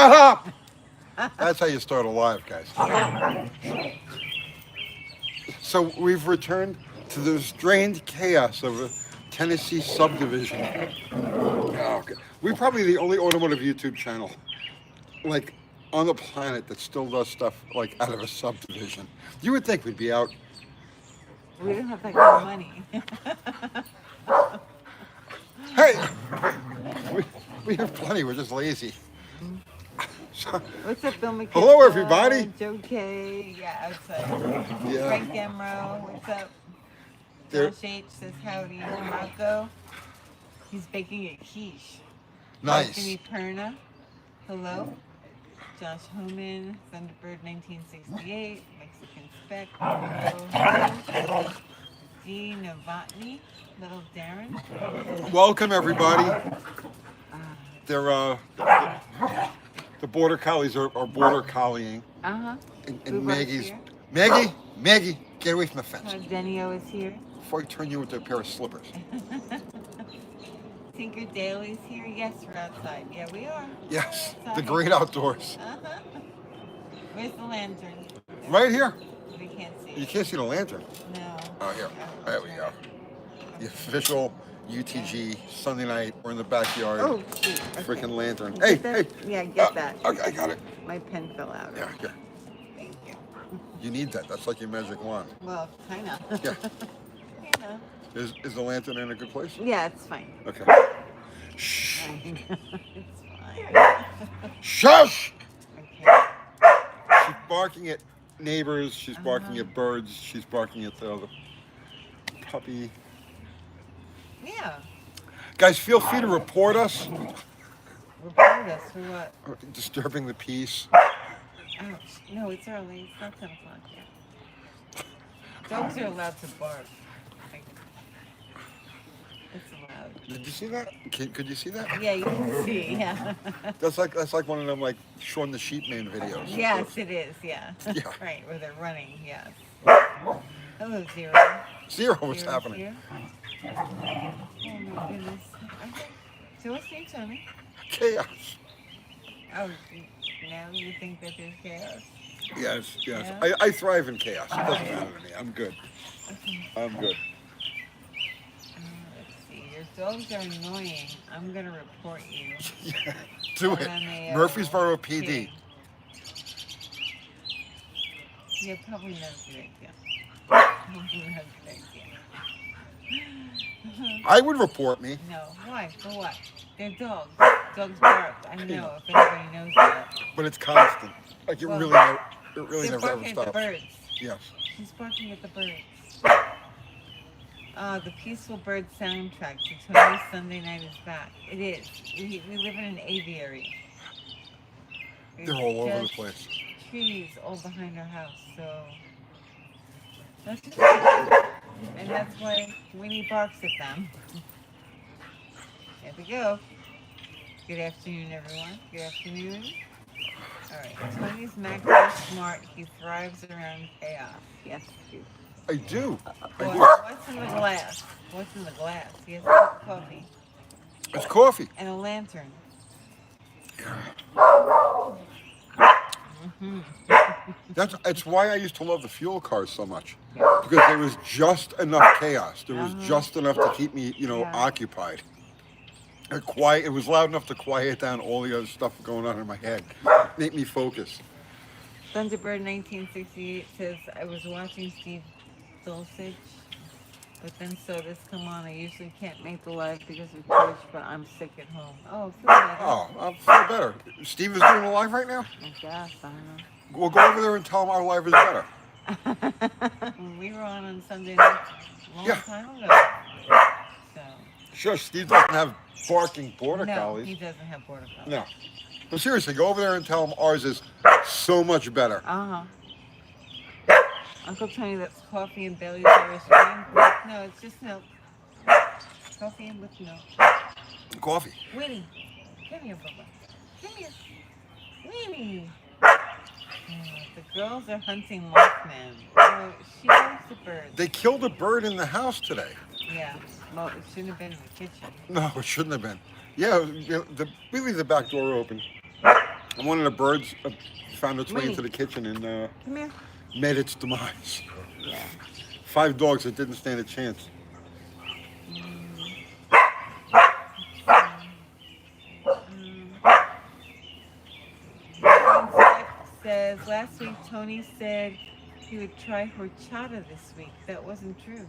Shut up! That's how you start a live, guys. So we've returned to the strained chaos of a Tennessee subdivision. Oh, okay. We're probably the only automotive YouTube channel, like, on the planet that still does stuff like out of a subdivision. You would think we'd be out. We don't have that kind of money. Hey, we, we have plenty. We're just lazy. So, What's up, Bill McKenna? hello, everybody. Joe K. Yeah, outside. Yeah. Frank Emro. What's up? There- Josh H. says howdy. Marco. He's baking a quiche. Nice. Jimmy Perna. Hello. Josh Homan. Thunderbird 1968. Mexican Spec. Hello. D. Novotny. Little Darren. Welcome, everybody. They're the border collies are border collieing, Uh-huh. and Boobar's Maggie's here. Maggie, get away from the fence Denio is here. before I turn you into a pair of slippers. Tinker Daly's here. Yes, we're outside. Yeah, we are. Yes, We're the outside. great outdoors, Uh-huh. Where's the lantern? right here. We can't see You it. can't see the lantern. No. Oh, here. There we go. The official UTG Sunday night. We're in the backyard. Oh, shoot. Okay. Freaking lantern. Get Hey, that? hey. Yeah, get that. Okay, I got it. My pen fell out. Yeah, here. Thank you. You need that. That's like your magic wand. Well, kind of. Yeah. You know. Is the lantern in a good place? Yeah, it's fine. Okay. Shh. Fine. It's fine. Shush! Okay. She's barking at neighbors. She's barking at birds. She's barking at the other puppy. Yeah. Guys, feel free to report us. Report us for what? Disturbing the peace. Ouch. No, it's early. It's not 10 o'clock yet. Dogs are allowed to bark. Like, it's allowed. Did you see that? Could you see that? Yeah, you can see. Yeah. That's like one of them like Shaun the Sheepman videos. Yes, it is. Yeah. Yeah. Right, where they're running. Yes. Hello, Zero. Zero, what's Zero's happening? here. Oh my goodness. Okay. So what's new, Tony? Chaos. Oh, now you think that there's chaos? Yes, yes. Yeah? I thrive in chaos. It doesn't matter to me. I'm good. Okay. I'm good. Let's see. Your dogs are annoying. I'm gonna report you. Yeah, do it. On the, Murfreesboro PD. hearing. Yeah, probably not a good idea. Probably not a good idea. I would report me. No. Why? For what? They're dogs. Dogs bark. I know. If anybody knows that. But it's constant. Like it Well, really They're never ever barking at the stops. birds. Yes. She's barking at the birds. The Peaceful Bird soundtrack to Tony's Sunday Night is back. It is. We live in an aviary. They're There's all over the just place. Trees all behind our house, so that's just and that's why Winnie barks at them. There we go. Good afternoon, everyone. Good afternoon. All right. Tony's macro smart. He thrives around chaos. Yes, you. I do. I do. What's in the glass? What's in the glass? He has a cup of coffee It's coffee. and a lantern. It's why I used to love the fuel cars so much. Because there was just enough chaos. There was just enough to keep me, Yeah. occupied. It was loud enough to quiet down all the other stuff going on in my head. Make me focus. Thunderbird 1968 says, I was watching Steve Dulcich, but then sodas come on. I usually can't make the live because of church, but I'm sick at home. Oh, feel better. Oh, I feel better. Steve is doing a live right now? I guess, I don't We'll go over there and tell him our live is better. know. We were on Sunday night a long Yeah. time ago. So, Sure, Steve doesn't have barking border no, collies. he doesn't have border collies. No. But seriously, go over there and tell him ours is so much better. Uh-huh. Uncle Tony, that's coffee and Bailey's Irish cream. No, it's just milk. Coffee and with milk. Coffee. Winnie, come here, Bubba. Come here. Winnie. The girls are hunting Mothman. Oh, she loves the birds. They killed a bird in the house today. Yeah. Well, it shouldn't have been in the kitchen. No, it shouldn't have been. Yeah, we leave the back door open. And one of the birds found its way Winnie. into the kitchen and Come here. met its demise. Yeah. 5 dogs that didn't stand a chance. Says last week Tony said he would try horchata this week. That wasn't true.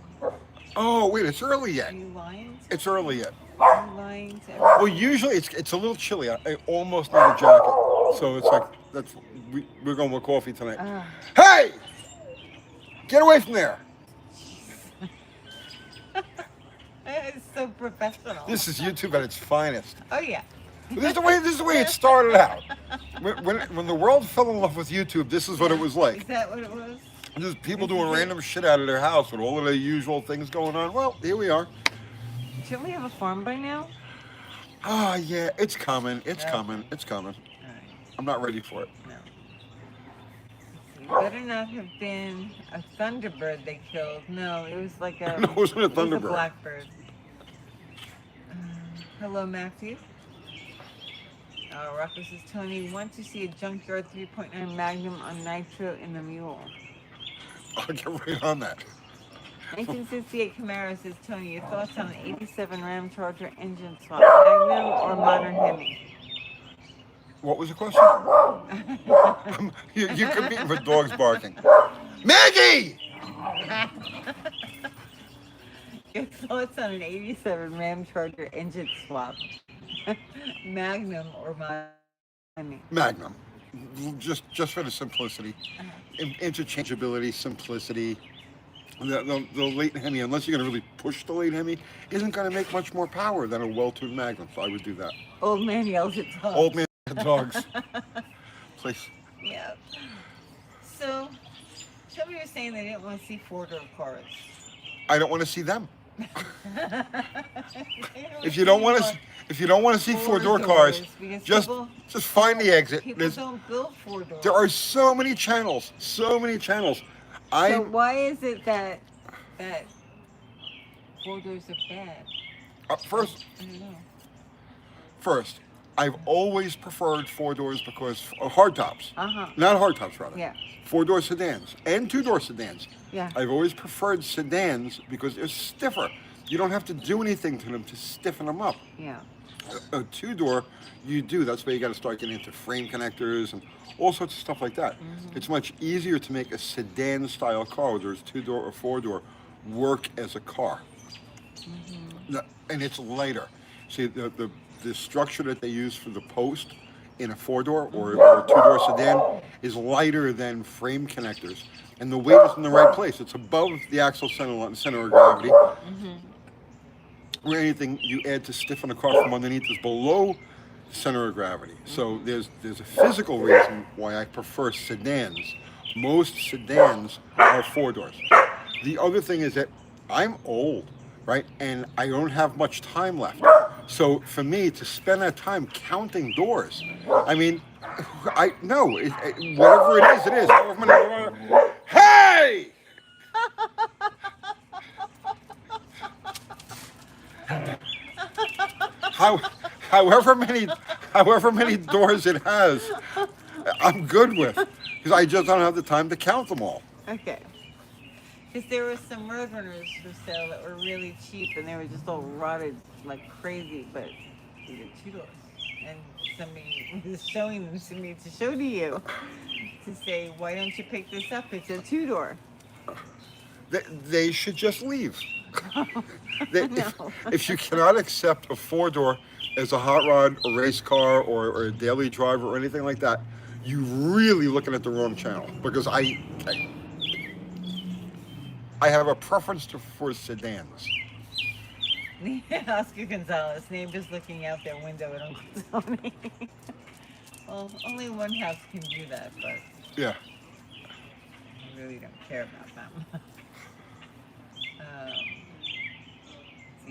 Oh wait, it's early yet. Are you lying? It's early yet. Are you lying to everyone? Well, usually it's a little chilly. I almost need a jacket, so it's like we're going with coffee tonight. Hey, get away from there! It's so professional. This is YouTube at its finest. Oh yeah. This is the way it started out. When the world fell in love with YouTube, this is what it was Is like. that what it was? Just people doing random shit out of their house with all of the usual things going on. Well, here we are. Shouldn't we have a farm by now? Ah, yeah, it's coming. It's No. coming. It's coming. All right. I'm not ready for it. No. It better not have been a thunderbird they killed. No, it was like a. No, it wasn't a It was a thunderbird. blackbird. Hello, Matthew. Rocco says, Tony, want to see a junkyard 3.9 Magnum on nitro in the mule. I'll get right on that. 1968 Camaro says, Tony, your thoughts on an 87 Ram Charger engine swap, Magnum or modern Hemi? What was the question? you could be with dogs barking. Maggie! Your thoughts on an 87 Ram Charger engine swap, Magnum or modern Hemi? Magnum. Just for the simplicity. Interchangeability, simplicity. The late Hemi, unless you're going to really push the late Hemi, isn't going to make much more power than a well-tuned Magnum, so I would do that. Old man yells at dogs. Old man dogs. Please. Yeah. So, somebody was saying they didn't want to see four-door cars. I don't want to see them. If you don't want to see four-door cars, just find the exit. People don't build four doors. There are so many channels. So why is it that four doors are bad? First, I don't know. First, I've always preferred four doors because hardtops. Not hardtops, rather. Yeah. Four-door sedans and two-door sedans. Yeah. I've always preferred sedans because they're stiffer. You don't have to do anything to them to stiffen them up. Yeah. A two-door, you do. That's why you got to start getting into frame connectors and all sorts of stuff like that. Mm-hmm. It's much easier to make a sedan-style car, whether it's two-door or four-door, work as a car. Mm-hmm. And it's lighter. See, the structure that they use for the post in a four-door or a two-door sedan is lighter than frame connectors. And the weight is in the right place. It's above the axle center of gravity. Or anything you add to stiffen a car from underneath is below center of gravity. So there's a physical reason why I prefer sedans. Most sedans are four doors. The other thing is that I'm old, right? And I don't have much time left. So for me to spend that time counting doors, I mean, whatever it is. However many, hey! However many doors it has, I'm good with, because I just don't have the time to count them all. Okay. Because there were some Roadrunners for sale that were really cheap, and they were just all rotted like crazy, but they were two doors. And somebody was showing them to me to show to you, to say, why don't you pick this up? It's a two-door. They should just leave. No. If you cannot accept a four-door as a hot rod, a race car, or a daily driver, or anything like that, you're really looking at the wrong channel. Because I have a preference for sedans. Oscar Gonzalez, neighbors looking out their window at Uncle Tony. Well, only one house can do that, but Yeah. I really don't care about them.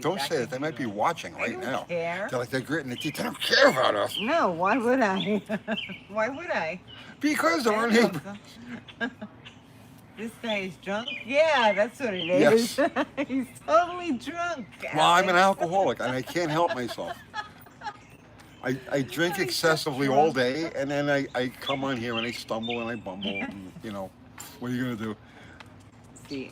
Don't say that. They might be watching right don't now. care. They're like, they're gritting their teeth. They don't care about us. No, why would I? Why would I? Because they're our neighbors. This guy is drunk? Yeah, that's what it is. Yes. He's totally drunk. Well, I'm an Alex. alcoholic and I can't help myself. I drink excessively all day, and then I come on here and I stumble and I bumble, and what are you gonna do? See,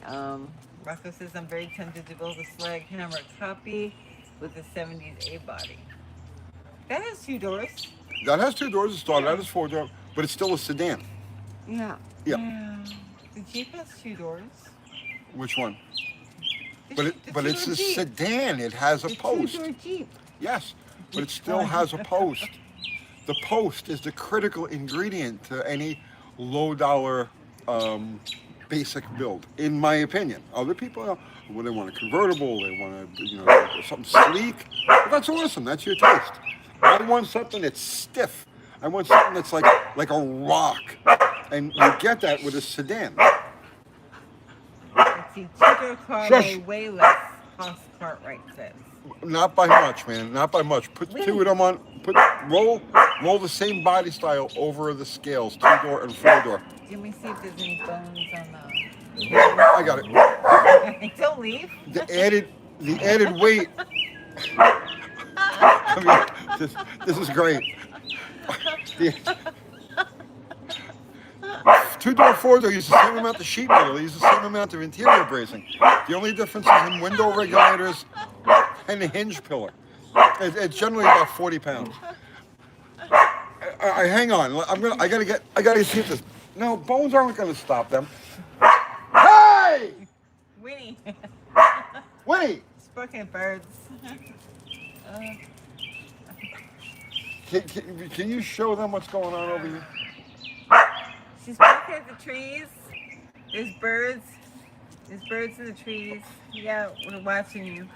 Rocco says I'm very tempted to build a slag hammer copy with the 70s A body. That has 2 doors. That has 2 doors. It started out Yeah. as 4 door, but it's still a sedan. Yeah. Yeah. Yeah. The Jeep has 2 doors. Which one? The But it's two-door a Jeep. sedan. It has a The post. 2-door Jeep. Yes, but it Which still one? has a post. The post is the critical ingredient to any low dollar basic build, in my opinion. Other people, well, they want a convertible, they want something sleek. Well, that's awesome. That's your taste. I want something that's stiff. I want something that's like a rock, and you get that with a sedan. Let's see, 2-door car Shush. may weigh less. Cost Cartwright says. Not by much, man. Not by much. Put Really? 2 of them on. Roll the same body style over the scales, 2-door and 4-door. Let me see if there's any bones on the. I got it. Don't leave. The added weight. I mean, this is great. The 2-door, 4-door use the same amount of sheet metal. They use the same amount of interior bracing. The only difference is in window regulators and the hinge pillar. It's generally about 40 pounds. I hang on. I gotta see if this. No, bones aren't gonna stop them. Hey, Winnie. Winnie, Spoken at birds. can you show them what's going on over here? She's barking at the trees. There's birds. There's birds in the trees. Yeah, we're watching you.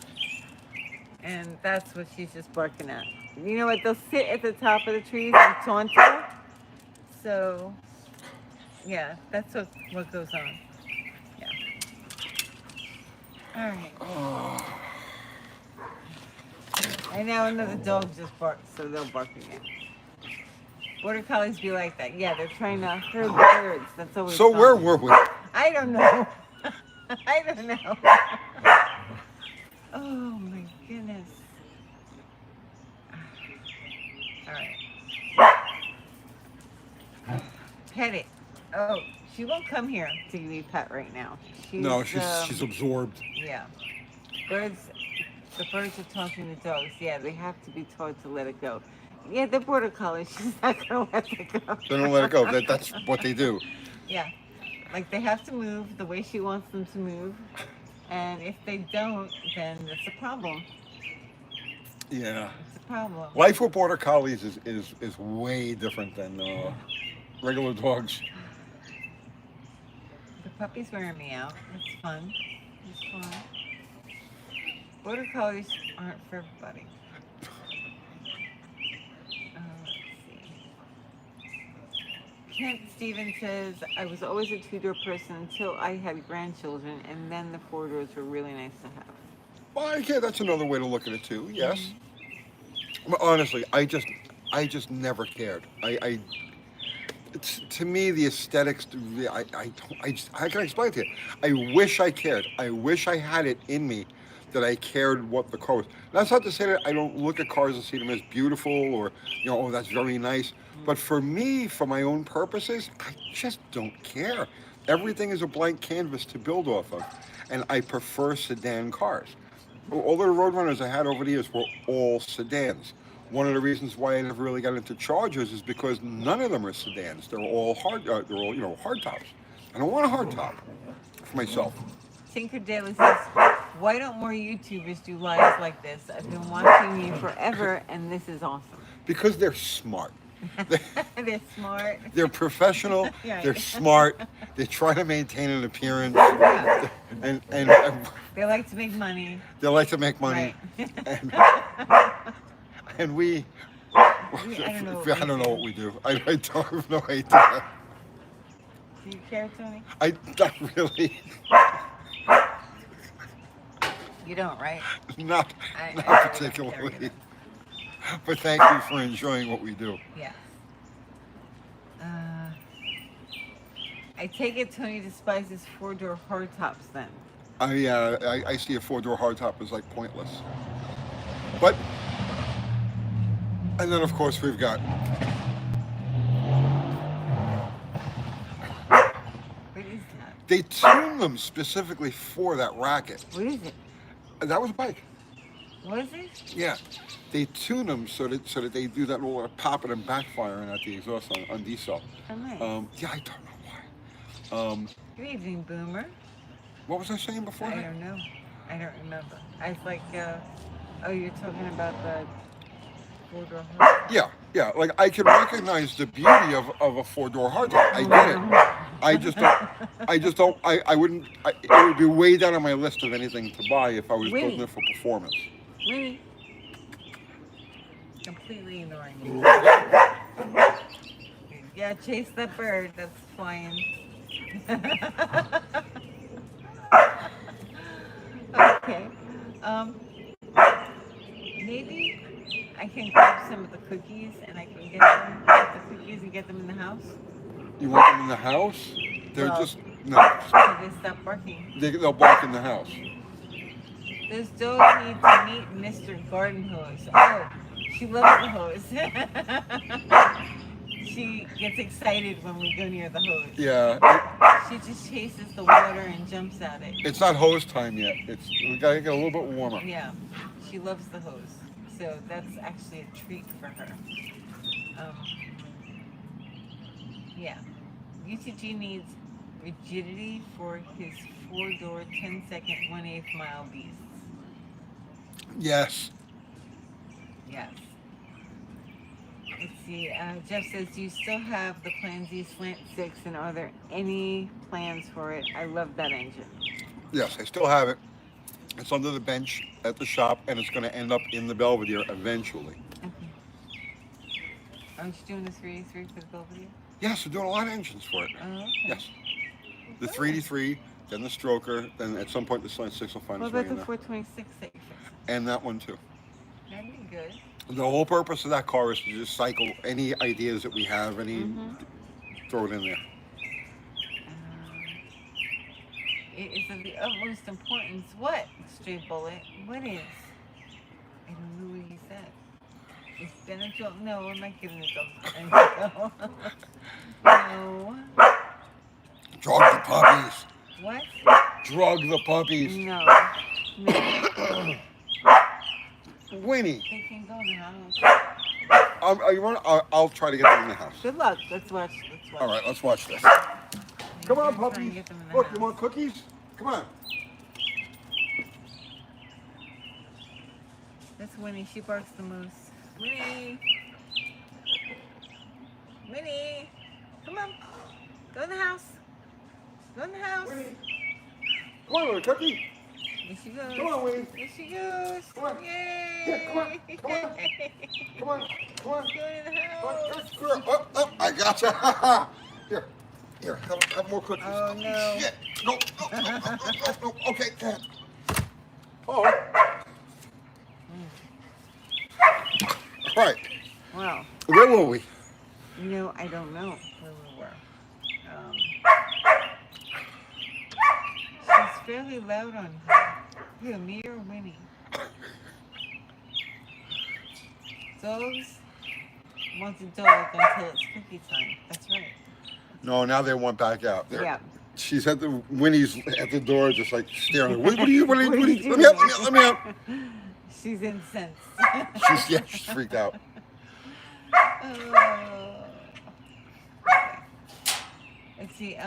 And that's what she's just barking at. You know what? They'll sit at the top of the trees and taunt her. So, yeah, that's what goes on. Yeah. All right. And now another dog just barked, so they'll bark again. Border collies be like that. Yeah, they're trying to herd birds. That's always. So fun. where were we? I don't know. I don't know. Oh my goodness. All right. Pet it. Oh, she won't come here to give me a pet right now. No, she's absorbed. Yeah. Birds. The birds are talking to dogs. Yeah, they have to be taught to let it go. Yeah, they're border collies. She's not gonna let it go. They don't let it go. That's what they do. Yeah. Like they have to move the way she wants them to move. And if they don't, then it's a problem. Yeah. It's a problem. Life with border collies is way different than regular dogs. The puppy's wearing me out. It's fun. It's fun. Border collies aren't for everybody. Let's see. Kent Stevens says, I was always a 2-door person until I had grandchildren, and then the 4 doors were really nice to have. Well, okay, that's another way to look at it too. Yes. But honestly, I just never cared. To me, the aesthetics. How can I explain it to you? I wish I cared. I wish I had it in me that I cared what the car was. That's not to say that I don't look at cars and see them as beautiful or, oh, that's very nice. But for me, for my own purposes, I just don't care. Everything is a blank canvas to build off of. And I prefer sedan cars. All the Roadrunners I had over the years were all sedans. One of the reasons why I never really got into Chargers is because none of them are sedans. They're all hard tops. I don't want a hard top for myself. Tinker Daily says, why don't more YouTubers do lives like this? I've been watching you forever, and this is awesome. Because they're smart. They're smart. They're professional. Right. They're smart. They try to maintain an appearance, Yeah. and They like to make money. they like to make money. Right. And we, I don't know what we do. I don't have no idea. Do you care, Tony? Not really. You don't, right? Not I not really don't care particularly. either. But thank you for enjoying what we do. Yeah. I take it Tony despises 4-door hardtops then. I see a 4-door hardtop as like pointless. But And then, of course, we've got What is that? they tune them specifically for that racket. What is it? That was a bike. What is it? Yeah, they tune them so that they do that little popping and backfiring at the exhaust on diesel. Oh, nice. Yeah, I don't know why. Good evening, Boomer. What was I saying before I that? don't know. I don't remember. I was like, oh, you're talking about the four-door hardtop. Yeah. Like I can recognize the beauty of a four-door hardtop. I get it. I just don't. I wouldn't. It would be way down on my list of anything to buy if I was Really? building it for performance. Winnie. Completely ignoring me. Yeah, chase that bird that's flying. Okay. Maybe I can grab some of the cookies and I can get the cookies and get them in the house. You want them in the house? They're Well, just no. So they stop barking. They'll bark in the house. Those dogs need to meet Mr. Garden Hose. Oh, she loves the hose. She gets excited when we go near the hose. Yeah. She just chases the water and jumps at it. It's not hose time yet. We gotta get a little bit warmer. Yeah, she loves the hose. So that's actually a treat for her. Yeah. UTG needs rigidity for his four-door, 10-second, 1/8 mile beasts. Yes. Yes. Let's see. Jeff says, do you still have the Plan Z Slant 6 and are there any plans for it? I love that engine. Yes, I still have it. It's under the bench at the shop, and it's going to end up in the Belvedere eventually. Okay. Aren't you doing the 383 for the Belvedere? Yes, we're doing a lot of engines for it. Oh, okay. Yes. The 383, then the Stroker, then at some point the Slant 6 will find What its way about in the there. 426 that you fixed? And that one too. That'd be good. The whole purpose of that car is to just cycle any ideas that we have, throw it in there. It is of the utmost importance. What, Stray Bullet? What is? I don't know what he said. It's been a joke. No, I'm not giving a joke. No. Drug the puppies. What? Drug the puppies. No. No. Winnie. They can go in the house. Are you running? I'll try to get them in the house. Good luck. Let's watch. All right, let's watch this. Maybe Come on, I'm trying to puppies. get them in the Look, house. you want cookies? Come on. That's Winnie. She barks the most. Winnie. Winnie. Come on. Go in the house. Go in the house. Winnie. Come on, little cookie. Here she goes. Come on, Winnie. Here she goes. Come on. Yay. Yeah, come on. Come on. Come on. Come on. Go in the Come on. house. Oh, I gotcha. Here, have more cookies. Oh, no. Shit. No. Okay, Dad. Oh. All right. Wow. Where were we? You know, I don't know where we were. She's fairly loud on here. Who, me or Winnie? Dogs want a dog until it's cookie time. That's right. No, now they want back out. Yeah. She's at the Winnie's at the door, just like staring. What are you? What are you Let me out! Let me out! She's incensed. She's freaked out. Let's see.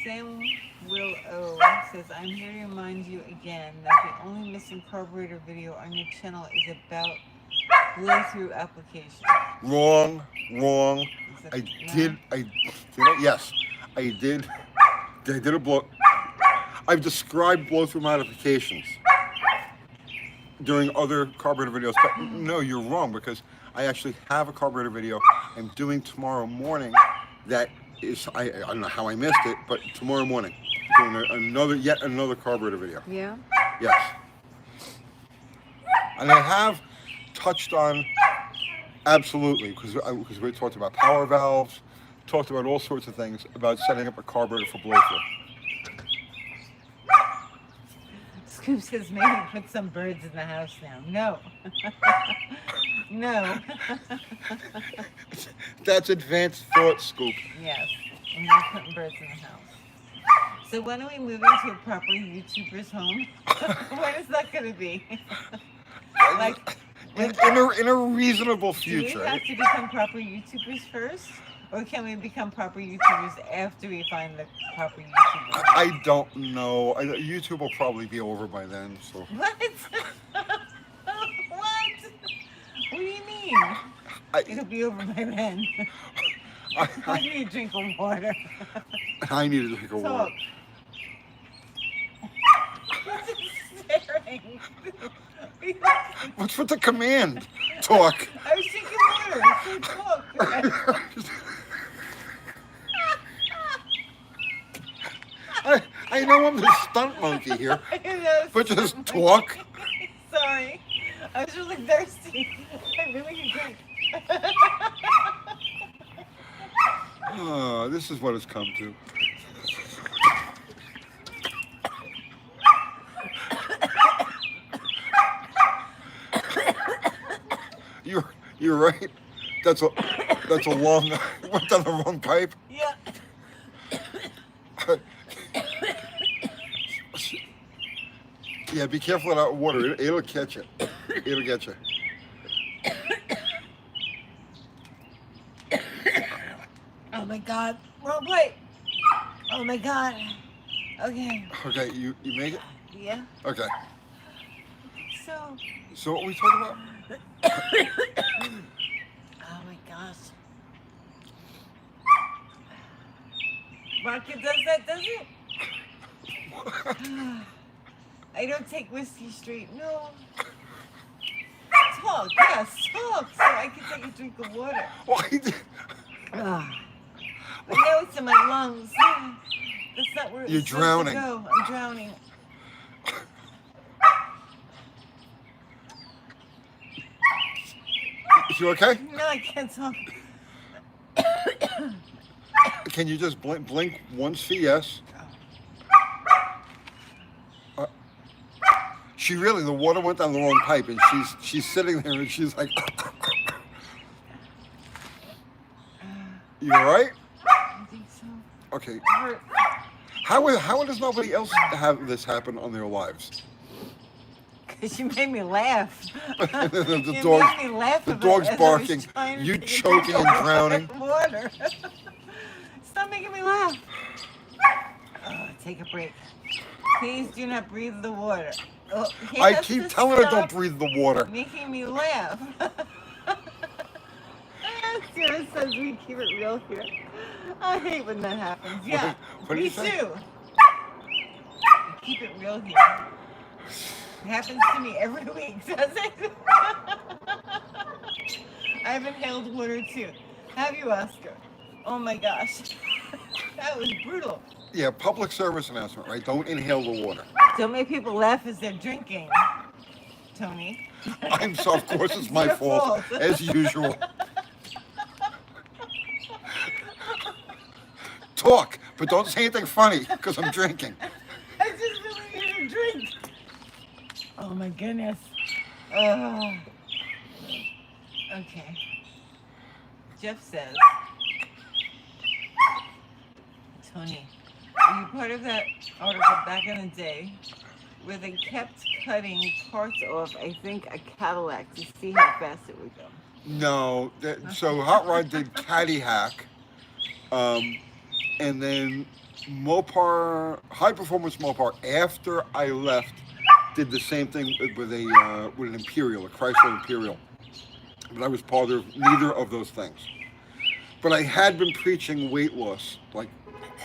Sam Will O says, I'm here to remind you again that the only missing carburetor video on your channel is about blow-through application. Wrong. Is that- I no? did. Yes, I did. I did a blow. I've described blow-through modifications during other carburetor videos, but no, you're wrong because I actually have a carburetor video I'm doing tomorrow morning. That is, I don't know how I missed it, but tomorrow morning, doing yet another carburetor video. Yeah? Yes. And I have touched on, absolutely, because we talked about power valves, talked about all sorts of things about setting up a carburetor for blow-through. Scoop says maybe put some birds in the house now. No. No. That's advanced thought, Scoop. Yes. I'm not putting birds in the house. So when are we moving to a proper YouTuber's home? When is that going to be? Like, In a reasonable do we future. have to become proper YouTubers first? Or can we become proper YouTubers after we find the proper YouTuber? I don't know. YouTube will probably be over by then. So What? What? What do you mean? It'll be over by then. I need a drink of water. I need a drink of water. Talk. What's staring? What's with the command? Talk. I was drinking water. So talk. I know I'm the stunt monkey here, but just talk. Sorry. I was really thirsty. I really need a drink. Oh, this is what it's come to. You're right. That's a long. Went down the wrong pipe. Yeah. Yeah, be careful with that water. It'll catch you. It'll get you. Oh my God. Wrong plate. Oh my God. Okay. Okay, you make it? Yeah. Okay. So what we talking about? oh my gosh. Vodka does that, does it? I don't take whiskey straight. No. Talk. Yes, talk. So I can take a drink of water. Why? But now it's in my lungs. That's not where it's You're supposed drowning. to go. I'm drowning. You okay? No, I can't talk. Can you just blink once for yes? She really, the water went down the wrong pipe, and she's sitting there, and she's like, you all right? I think so. Okay. Hurt. How does nobody else have this happen on their lives? Because you made me laugh. the You dog's, made me laugh the about dog's it as I was barking, trying to you take a choking drink and of drowning. Water. Stop making me laugh. Take a break. Please do not breathe the water. Oh, he I has keep to telling her stop don't breathe the water. making me laugh. Sarah says we keep it real here. I hate when that happens. Yeah, What do me you say? too. Keep it real here. It happens to me every week, does it? I've inhaled water too. Have you, Oscar? Oh my gosh. That was brutal. Yeah, public service announcement, right? Don't inhale the water. Don't make people laugh as they're drinking, Tony. Of course it's my Your fault, fault. as usual. Talk, but don't say anything funny, because I'm drinking. I just really need a drink. Oh my goodness. Oh. Okay. Jeff says, Tony, were you part of that article back in the day where they kept cutting parts off, I think, a Cadillac to see how fast it would go? No, so Hot Rod did Caddy Hack, and then Mopar, High Performance Mopar, after I left, did the same thing with an Imperial, a Chrysler Imperial. But I was part of neither of those things. But I had been preaching weight loss, like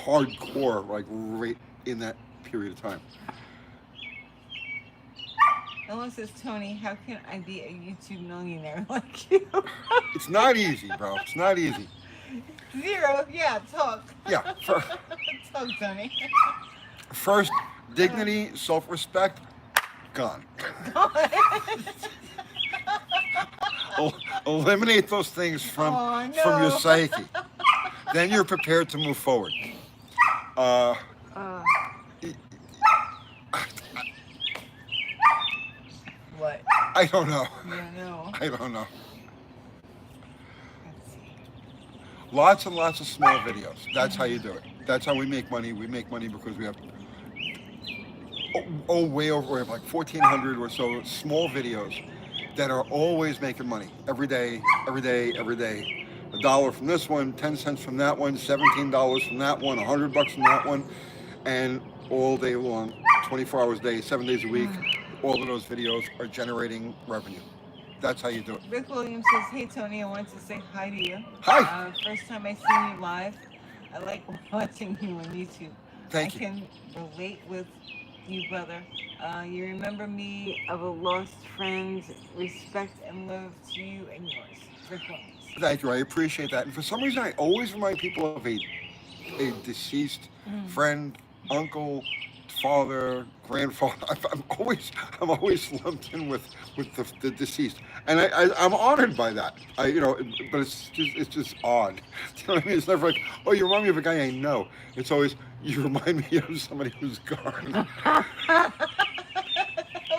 hardcore, like right in that period of time. Ellen says, Tony, how can I be a YouTube millionaire like you? It's not easy, bro. It's not easy. Zero, yeah, talk. Yeah. Talk, Tony. First, dignity, self-respect, gone. Eliminate those things from your psyche. Then you're prepared to move forward. What? I don't know. Yeah, no. I don't know. Lots and lots of small videos. That's how you do it. That's how we make money. We make money because we have way over, we have like 1,400 or so small videos that are always making money every day, every day, every day. $1 from this one, 10 cents from that one, $17 from that one, $100 from that one, and all day long, 24 hours a day, 7 days a week, all of those videos are generating revenue. That's how you do it. Rick Williams says, "Hey Tony, I wanted to say hi to you. Hi. First time I seen you live. I like watching you on YouTube. Thank I you. can relate with you, brother. You remember me of a lost friend. Respect and love to you and yours, Rick Williams." Thank you. I appreciate that. And for some reason, I always remind people of a deceased friend, uncle, father, grandfather. I'm always lumped in with the deceased, and I'm honored by that. But it's just odd. You know what I mean? It's never like, oh, you remind me of a guy I know. It's always, you remind me of somebody who's gone.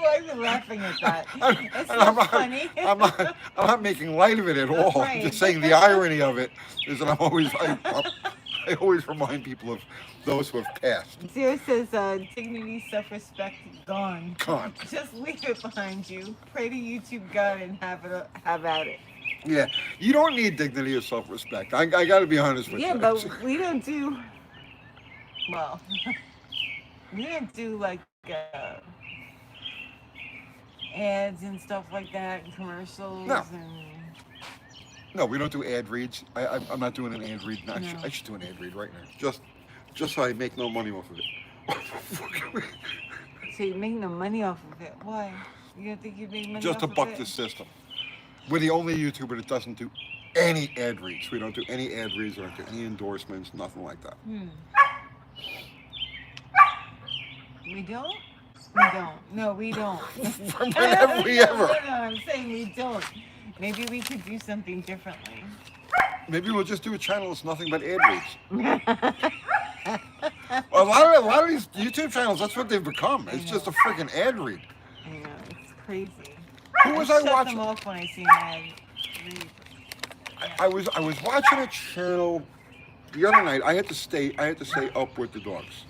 Why are you laughing at that? It's I'm not funny. I'm not making light of it at all. Right. I'm just saying the irony of it is that I always remind people of those who have passed. Zero says, dignity, self-respect, gone. Gone. Just leave it behind you. Pray to YouTube God and have at it. Yeah, you don't need dignity or self-respect. I got to be honest with you. Yeah, but we don't do, well, we don't do like ads and stuff like that, and commercials. No. And No, we don't do ad reads. I'm not doing an ad read. No, No. I should do an ad read right now. Just so I make no money off of it. So you make no money off of it. Why? You don't think you make money Just off to of buck it? the system. We're the only YouTuber that doesn't do any ad reads. We don't do any ad reads. We don't do any endorsements. Nothing like that. We don't? We don't. No, we don't. When have we ever? No, I'm saying we don't. Maybe we could do something differently. Maybe we'll just do a channel that's nothing but ad reads. A lot of these YouTube channels, that's what they've become. It's just a freaking ad read. I know, it's crazy. Who was I shut watching? them off when I see an ad read. I was watching a channel the other night. I had to stay up with the dogs.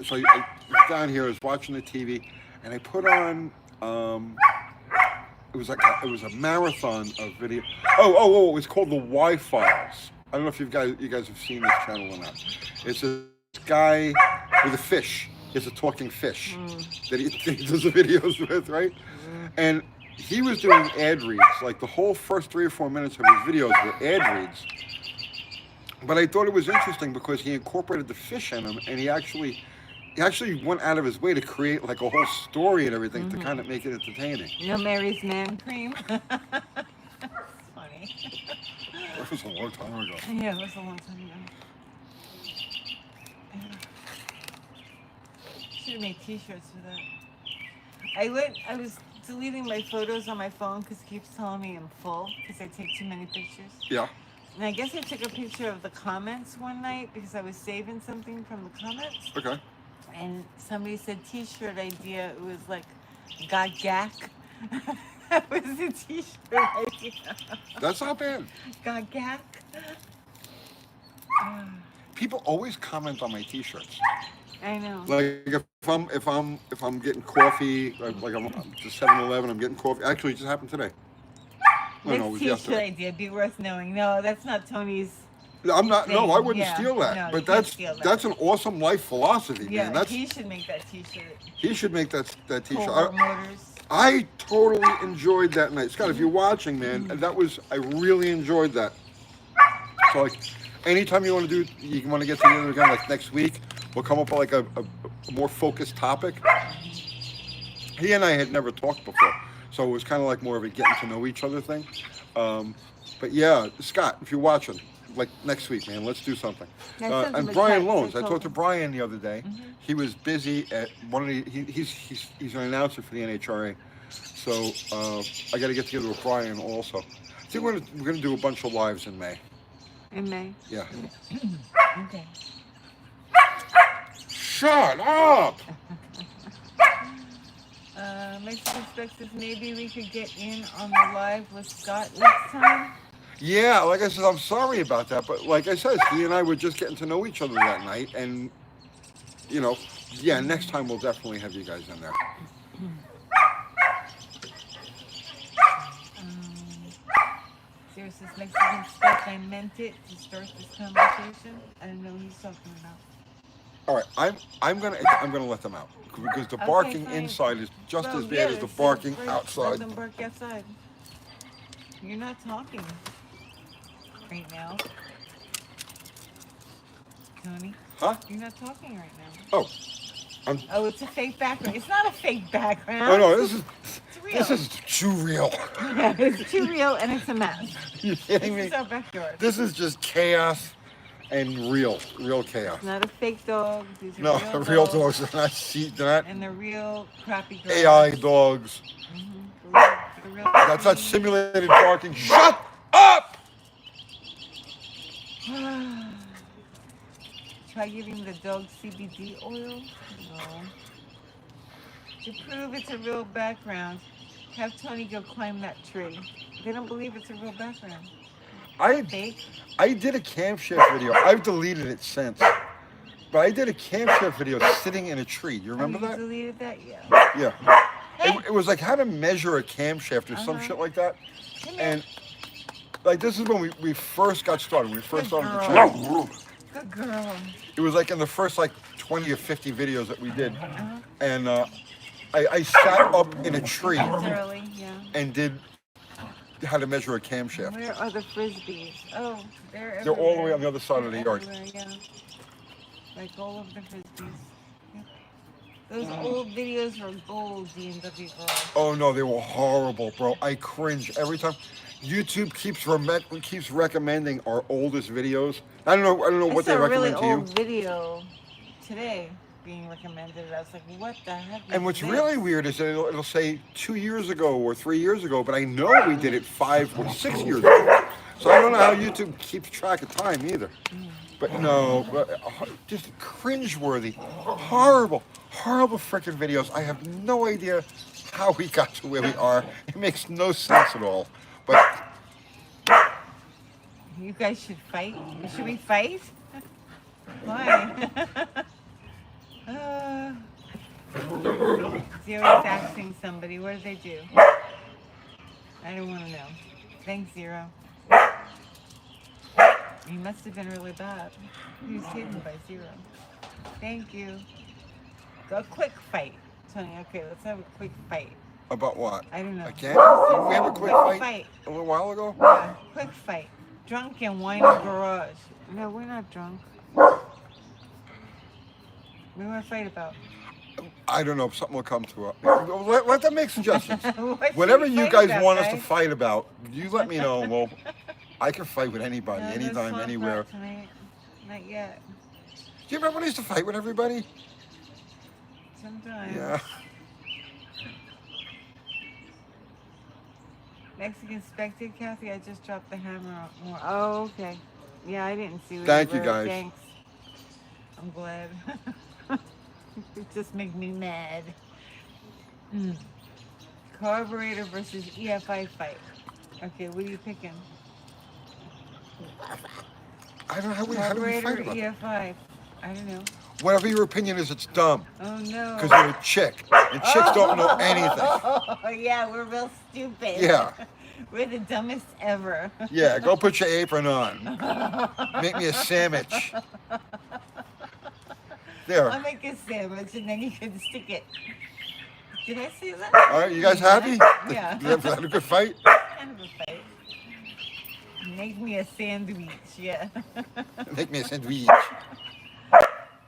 So I was down here. I was watching the TV, and I put on. It was a marathon of video. Oh! It was called the Y-Files. I don't know if you guys have seen this channel or not. It's a guy with a fish. It's a talking fish that he does the videos with, right? And he was doing ad reads. Like the whole first 3 or 4 minutes of his videos were ad reads. But I thought it was interesting because he incorporated the fish in them, and he actually went out of his way to create like a whole story and everything to kind of make it entertaining. No Mary's Man Cream. That's funny. That was a long time ago. Yeah, it was a long time ago. Should have made t-shirts for that. I was deleting my photos on my phone because it keeps telling me I'm full because I take too many pictures. Yeah. And I guess I took a picture of the comments one night because I was saving something from the comments. Okay. And somebody said t-shirt idea. It was like Gagack. That was a t-shirt idea. That's not bad. Gagack. People always comment on my t-shirts. I know. Like if I'm getting coffee, like I'm to 7-Eleven, I'm getting coffee. Actually, it just happened today. No, it Next was t-shirt yesterday. idea. Be worth knowing. No, that's not Tony's. I'm not. No, I wouldn't Yeah, steal that. no, but you can't that's steal that. that's an awesome life philosophy, Yeah, man. That's he should make that t-shirt. he should make that t-shirt. Polar Motors. I totally enjoyed that night, Scott. If you're watching, man, I really enjoyed that. So like, anytime you want to do, you want to get together again, like next week, we'll come up with like a more focused topic. He and I had never talked before, so it was kind of like more of a getting to know each other thing. But yeah, Scott, if you're watching, like next week, man, let's do something. And Brian Loans, I talked to Brian the other day. He was busy at one of the. He's an announcer for the NHRA, so I got to get together with Brian also. I think we're gonna do a bunch of lives in May. In May. Yeah. Okay. Shut up! Mexican Specs says maybe we could get in on the live with Scott next time. Yeah, like I said, I'm sorry about that, but like I said, Steve and I were just getting to know each other that night, and you know, yeah, next time we'll definitely have you guys in there. There's this Mexican stuff. I meant it to start this conversation. I don't know what he's talking about. All right, I'm gonna let them out because the barking fine. inside is just Well, as bad yeah, as the it's barking let outside. them bark outside. You're not talking right now, Tony. Huh? You're not talking right now. Oh, Oh, it's a fake background. It's not a fake background. oh no, this real. this is too real. Yeah, it's too real and it's a mess. You kidding This me? is our backyard. This is just chaos and real chaos. It's not a fake dog. These are No, real real dogs are not they're not And they're real crappy dogs. AI dogs. The real That's not simulated barking. Shut up! Try giving the dog CBD oil? No. To prove it's a real background, have Tony go climb that tree. They don't believe it's a real background. Fake? I did a Camshaft video. I've deleted it since. But I did a Camshaft video sitting in a tree. You remember You that? deleted that? Yeah. Yeah. Hey! It was like how to measure a camshaft or some shit like that. Come here. And like this is when we first got started. When we first Good started the girl. channel. Good girl. It was like in the first like 20 or 50 videos that we did. And I sat up in a tree It's early, yeah. and did how to measure a camshaft. Where are the frisbees? Oh, they're They're all the way everywhere. on the other side of the yard. Everywhere, yeah. Like all of the frisbees. Yep. Those old videos were gold, D&W girls. Oh no, they were horrible, bro. I cringe every time. YouTube keeps recommending our oldest videws. I don't know what they I saw a really recommend to you. old video today being recommended. I was like, what the heck? And is what's this? really weird is that it'll say 2 years ago or 3 years ago, but I know we did it 5 or 6 years ago. So I don't know how YouTube keeps track of time either. But no, just cringeworthy, horrible freaking videos. I have no idea how we got to where we are. It makes no sense at all. But You guys should fight. Should we fight? Why? Zero's asking somebody. What did they do? I don't want to know. Thanks, Zero. He must have been really bad. He was hidden by Zero. Thank you. A quick fight. Tony, okay, let's have a quick fight. about what? I don't know. Again? Didn't we have a quick fight a little while ago? Yeah, quick fight. Drunk and whiny garage. No, we're not drunk. We want to fight about. I don't know. Something will come to us. Let them make suggestions. What should Whatever we you fight guys about, want us to guys? fight about, you let me know. Well, I can fight with anybody, No, no anytime, smoke anywhere. pot tonight. Not yet. Do you remember when I used to fight with everybody? Sometimes. Yeah. Mexican spectate, Kathy. I just dropped the hammer more. Oh, okay. Yeah, I didn't see what Thank you, wrote. guys. Thanks. I'm glad. It just makes me mad. Carburetor versus EFI fight. Okay, what are you picking? I don't know how do we Carburetor fight or about it. EFI? I don't know. Whatever your opinion is, it's dumb. Oh no. Because you're a chick. And chicks don't know anything. Oh yeah, we're real stupid. Yeah. We're the dumbest ever. Yeah, go put your apron on. Make me a sandwich. There. I'll make a sandwich and then you can stick it. Did I say that? All right, you guys happy? Yeah. You had a good fight? Kind of a fight. Make me a sandwich, yeah. Make me a sandwich.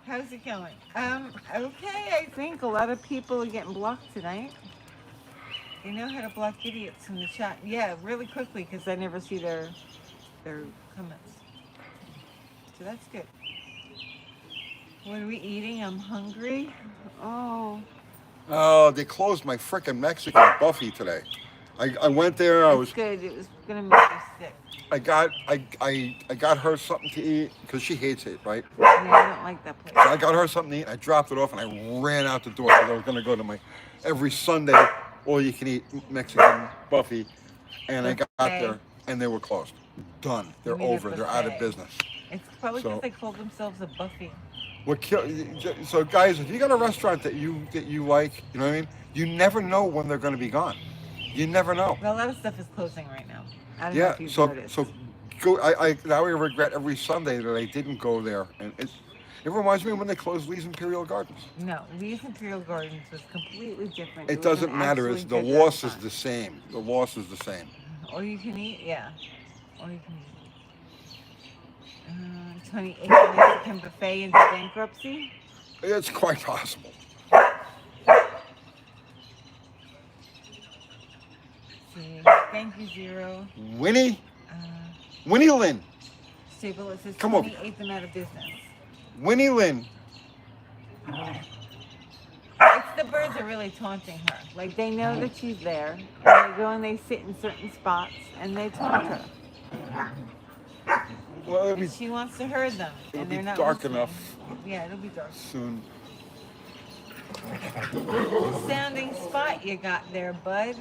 How's it going? Okay, I think a lot of people are getting blocked tonight. They know how to block idiots in the chat. Yeah, really quickly because I never see their comments. So that's good. What are we eating? I'm hungry. Oh. Oh, they closed my frickin' Mexican Buffy today. I went there. It's good. It was gonna make you sick. I got her something to eat because she hates it, right? Yeah, I don't like that place. So I got her something to eat. I dropped it off and I ran out the door because I was gonna go to my every Sunday all you can eat Mexican Buffy, and I got Okay. there and they were closed. Done. They're You mean a over. They're out of buffet. business. It's probably So- because they call themselves a buffet. So guys, if you got a restaurant that you like, you know what I mean, you never know when they're going to be gone. You never know. Well, a lot of stuff is closing right now. I don't know Yeah. if you've So noticed. go. I now I regret every Sunday that I didn't go there, and it reminds me when they closed Lee's Imperial Gardens. No, Lee's Imperial Gardens was completely different. It was an doesn't matter. actually It's the good loss is restaurant. the same. The loss is the same. All you can eat, yeah. All you can eat. 28th Mexican buffet into bankruptcy. It's quite possible. See, thank you, Zero. Winnie Uh, Lynn. Stable, it says Come over. 28th and out of business. Winnie Lynn. It's the birds are really taunting her. Like they know that she's there. And they go and they sit in certain spots and they taunt her. Well, it'll be, And she wants to herd them. it'll And be they're not dark listening. enough Yeah, it'll be dark. soon. Sounding spot you got there, bud.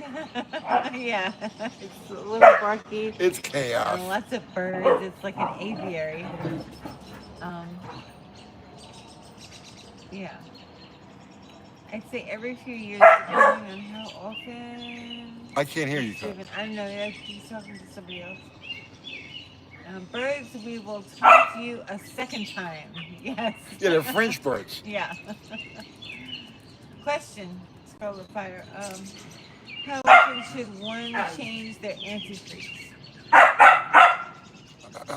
Yeah, it's a little barky It's and chaos. lots of birds. It's like an aviary. Yeah. I'd say every few years, depending on how often. I can't hear you. Driven. I don't know. He's talking to somebody else. Birds, we will talk to you a second time. Yes. Yeah, they're French birds. Yeah. Question, Scarlet Fire. How often should one change their antifreeze?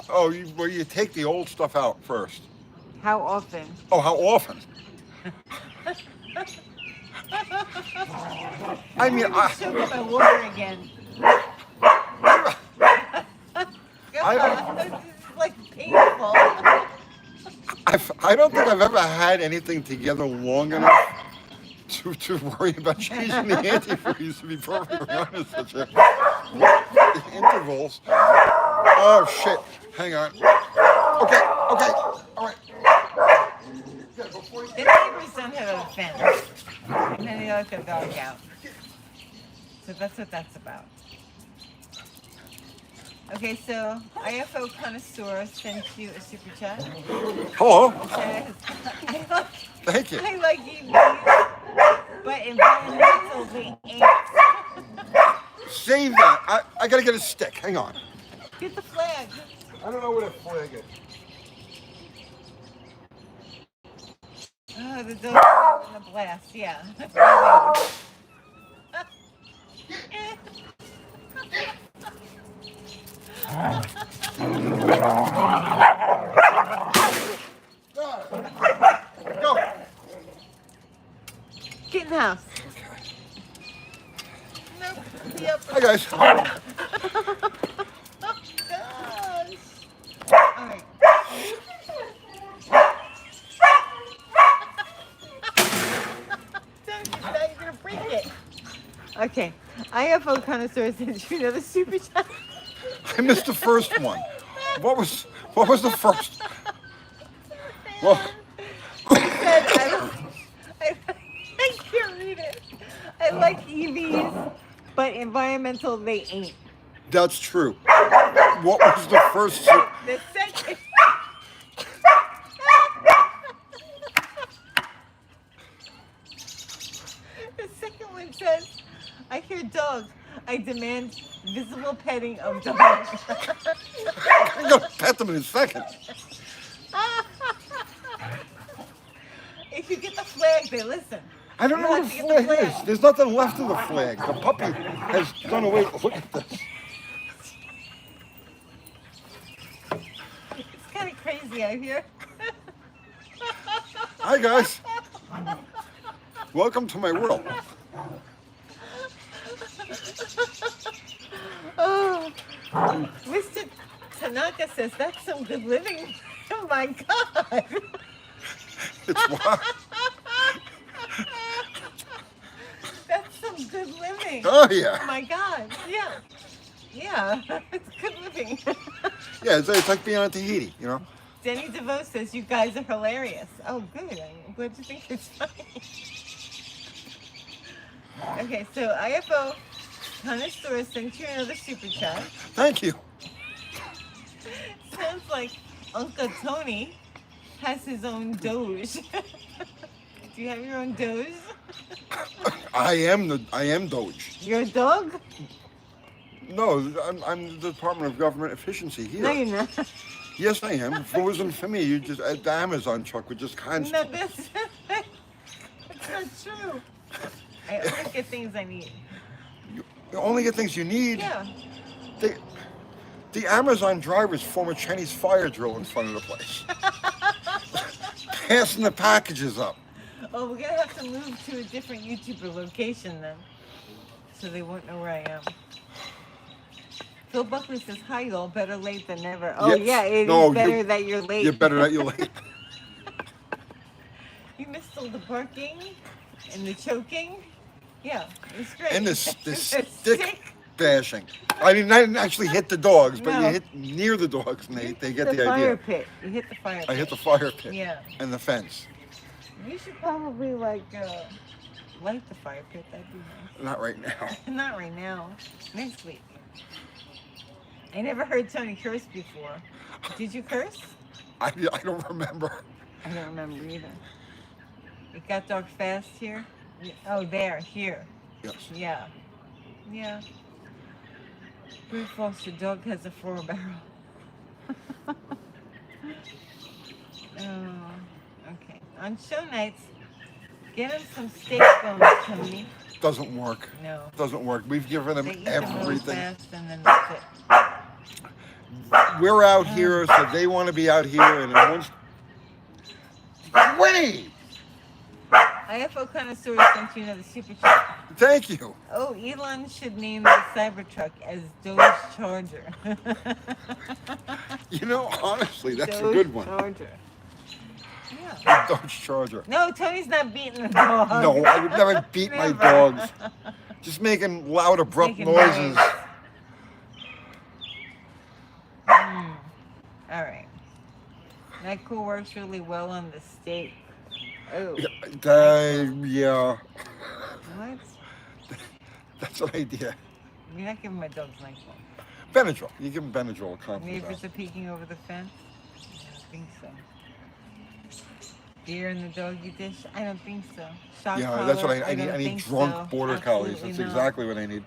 Well, you take the old stuff out first. How often? Oh, how often? I mean, Choke up my water again. God, this is like painful. I don't think I've ever had anything together long enough to worry about changing the antifreeze, to be perfectly honest with you. The intervals. Oh, shit. Hang on. Okay. All right. Yeah, before you... The neighbors don't have a fence. And then they let their dog out. So that's what that's about. Okay, so IFO Connoisseur sent you a super chat. Hello. Says, Thank you. I like EVs, but environmental they ain't. Save that. I gotta get a stick. Hang on. Get the flag. I don't know what a flag is. Oh, the dog in the blast, yeah. Go. Get in the house. Nope. Yep. Hi, guys. Oh, gosh. All right. Now you're gonna break it. Okay. IFO Connoisseur sent you another super chat. I missed the first one. What was the first? Well, He said, I can't read it. I like EVs, but environmental they ain't. that's true. What was the first? The second. The second one says, I hear dogs. I demand visible petting of dogs. I'm gonna pet them in a second. If you get the flag, they listen. I don't know what a flag is. There's nothing left of the flag. The puppy has gone away. Look at this. It's kind of crazy out here. Hi, guys. Welcome to my world. Oh, Mr. Tanaka says that's some good living. Oh my God. It's what? That's some good living. Oh, yeah. Oh my God. Yeah. Yeah. It's good living. Yeah, it's like being on Tahiti, you know? Denny DeVoe says you guys are hilarious. Oh, good. I'm glad you think it's funny. Okay, so IFO Connoisseur sent you another super chat. Thank you. Sounds like Uncle Tony has his own Doge. Do you have your own Doge? I am Doge. You're a dog? No, I'm the Department of Government Efficiency here. No, you're not. Yes, I am. If it wasn't for me, you just the Amazon truck would just No, constantly. that's not true. I only get things I need. You only get things you need. Yeah. The Amazon drivers form a Chinese fire drill in front of the place, passing the packages up. Oh, we're gonna have to move to a different YouTuber location then, so they won't know where I am. Phil Buckley says, "Hi, y'all. Better late than never." Oh yeah, it is better that you're late. You're better that you're late. You missed all the barking and the choking. Yeah, it's great. And the stick bashing. I didn't actually hit the dogs, but you hit near the dogs, and they get the fire idea. pit. You hit the fire pit. I hit the fire pit. Yeah. And the fence. You should probably light the fire pit. That'd be nice. Not right now. Not right now. Next week. I never heard Tony curse before. Did you curse? I don't remember. I don't remember either. It got dark fast here. Oh, here. Yes. Yeah. Yeah. Bruce Foster dog has a 4-barrel. Oh, okay. On show nights, get him some steak bones, Tony. Doesn't work. No. Doesn't work. We've given them They eat them real everything. fast and then that's it. We're out here, so they want to be out here, and then once. Wait! IFO Connoisseur sent you another super chat. Thank you. Oh, Elon should name the Cybertruck as Doge Charger. You know, honestly, that's Doge a good one. Charger. Yeah. Dodge Charger. No, Tony's not beating the dog. No, I would never beat my Never. dogs. Just making loud, abrupt Making noises. noise. All right. That cool works really well on the steak. Oh. Yeah. What? That's an idea. You're not giving my dogs NyQuil. Benadryl. You give them Benadryl. It calms them Neighbors down. are peeking over the fence? I don't think so. Beer in the doggy dish? I don't think so. Shock Yeah, collar? that's what I need. I don't need think drunk so. border collies. Absolutely That's not. exactly what I need.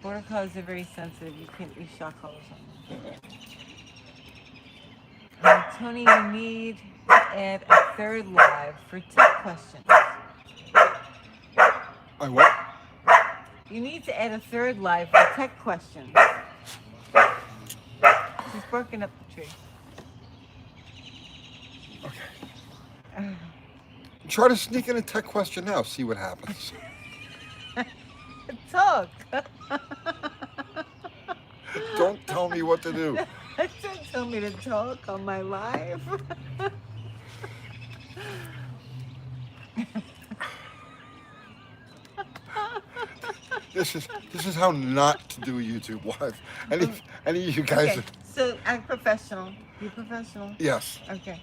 Border collies are very sensitive. You can't use shock collars on them. Tony, you need to add a third live for tech questions. I what? You need to add a third live for tech questions. She's barking up the tree. Okay. Try to sneak in a tech question now. See what happens. Talk. Don't tell me what to do. Don't tell me to talk on my live. This is how not to do a YouTube live. Any of you guys? Okay, so I'm professional. You professional? Yes. Okay.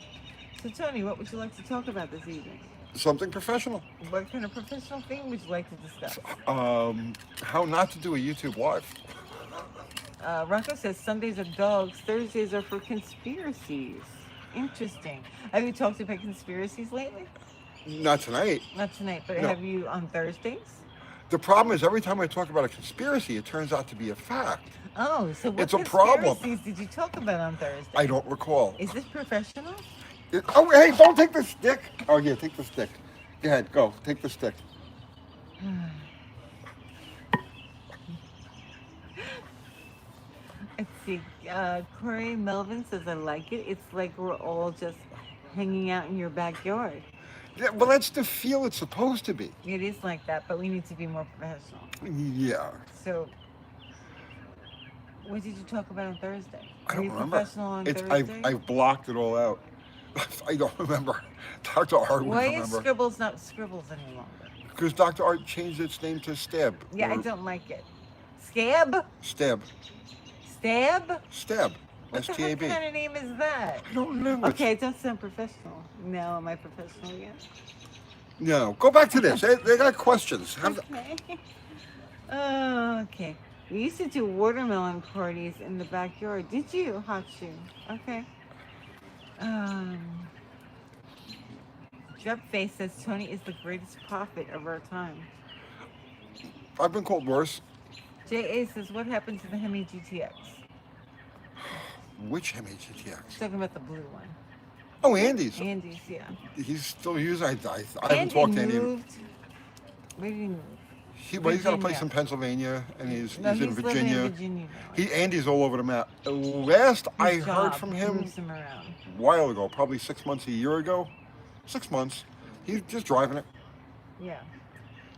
So Tony, what would you like to talk about this evening? Something professional. What kind of professional thing would you like to discuss? How not to do a YouTube live. Rocco says Sundays are dogs, Thursdays are for conspiracies. Interesting. Have you talked about conspiracies lately? Not tonight. Not tonight, but No. have you on Thursdays? The problem is every time I talk about a conspiracy, it turns out to be a fact. Oh, so what It's a problem. conspiracies did you talk about on Thursday? I don't recall. Is this professional? Oh, hey, don't take the stick. Oh, yeah, take the stick. Go ahead, go. Take the stick. Let's see. Corey Melvin says, I like it. It's like we're all just hanging out in your backyard. Yeah, well, that's the feel it's supposed to be. It is like that, but we need to be more professional. Yeah. So, what did you talk about on Thursday? I Were don't you remember. professional on Thursday? I've blocked it all out. I don't remember. Dr. Art would Why is remember. Scribbles not Scribbles any longer? Because Dr. Art changed its name to Stab. Yeah, I Or don't like it. Scab? Stab. Stab? Stab. What the S-T-A-B. heck kind of name is that? I don't know. Okay, it doesn't sound professional. Now, am I professional yet? No, go back to this. They got questions. Okay. Oh, okay. We used to do watermelon parties in the backyard. Did you, Hot Shoe? Okay. Drupface says Tony is the greatest prophet of our time. I've been called worse. J.A. says, what happened to the Hemi GTX? Which MHGTX? Talking about the blue one. Oh, Andy's. Andy's, yeah. He's still using. I haven't talked to Andy. Moved. Where did he move? He's got a place in Pennsylvania, and he's in living Virginia. in Virginia now. Andy's all over the map. Last I His heard job from him moves him around. a while ago, probably 6 months, a year ago. 6 months. He's just driving it. Yeah.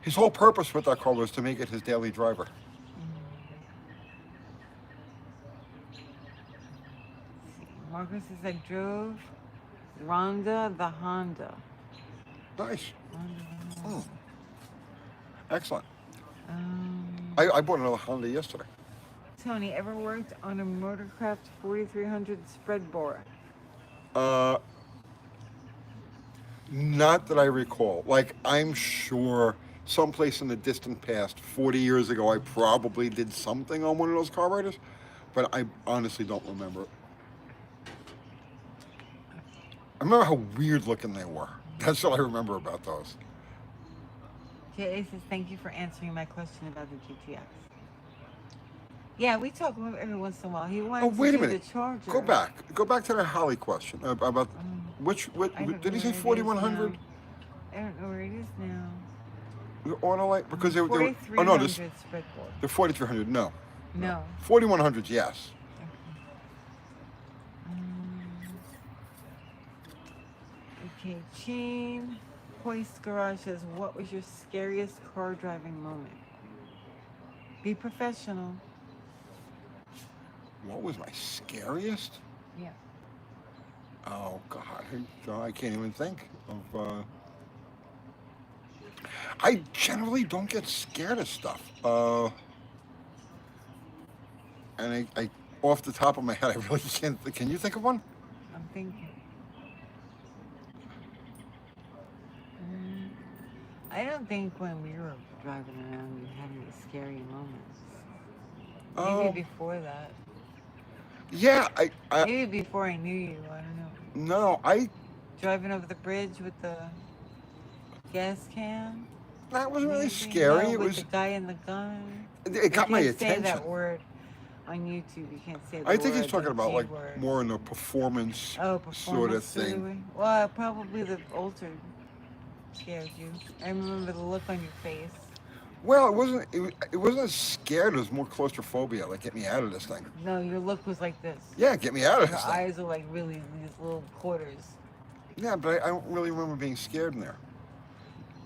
His whole purpose with that car was to make it his daily driver. Marcus says, I drove Rhonda the Honda. Nice. Rhonda the Honda. Excellent. I bought another Honda yesterday. Tony, ever worked on a Motorcraft 4300 spread bore? Not that I recall. Like, I'm sure someplace in the distant past, 40 years ago, I probably did something on one of those carburetors, but I honestly don't remember it. I remember how weird looking they were. That's what I remember about those. J.A. says, thank you for answering my question about the GTX. Yeah, we talk every once in a while. He wanted wait to a do minute. the Charger. Go back to the Holly question about which did he say 4100? I don't know where it is now. The Autolite, because they were 4300 spread board. the 4300. No. No. 4100s, yes. Okay, Chain Hoist Garage says, what was your scariest car driving moment? Be professional. What was my scariest? Yeah. Oh God, I can't even think of. I generally don't get scared of stuff. And I off the top of my head, I really can't. Can you think of one? I'm thinking. I don't think when we were driving around you had any scary moments. Maybe before that. Yeah, Maybe before I knew you, I don't No, know. Driving over the bridge with the gas can. That wasn't really scary. No, it with was the guy in the gun. It got my You attention. can't say that word on YouTube. You can't say that I think word, he's talking the about G like word. more in a performance, sort of thing. Well, probably the altered scared you. I remember the look on your face. Well, it wasn't scared. It was more claustrophobia. Like, get me out of this thing. No, your look was like this. Yeah, get me out of Your this thing. eyes are like really these little quarters. Yeah, but I don't really remember being scared in there.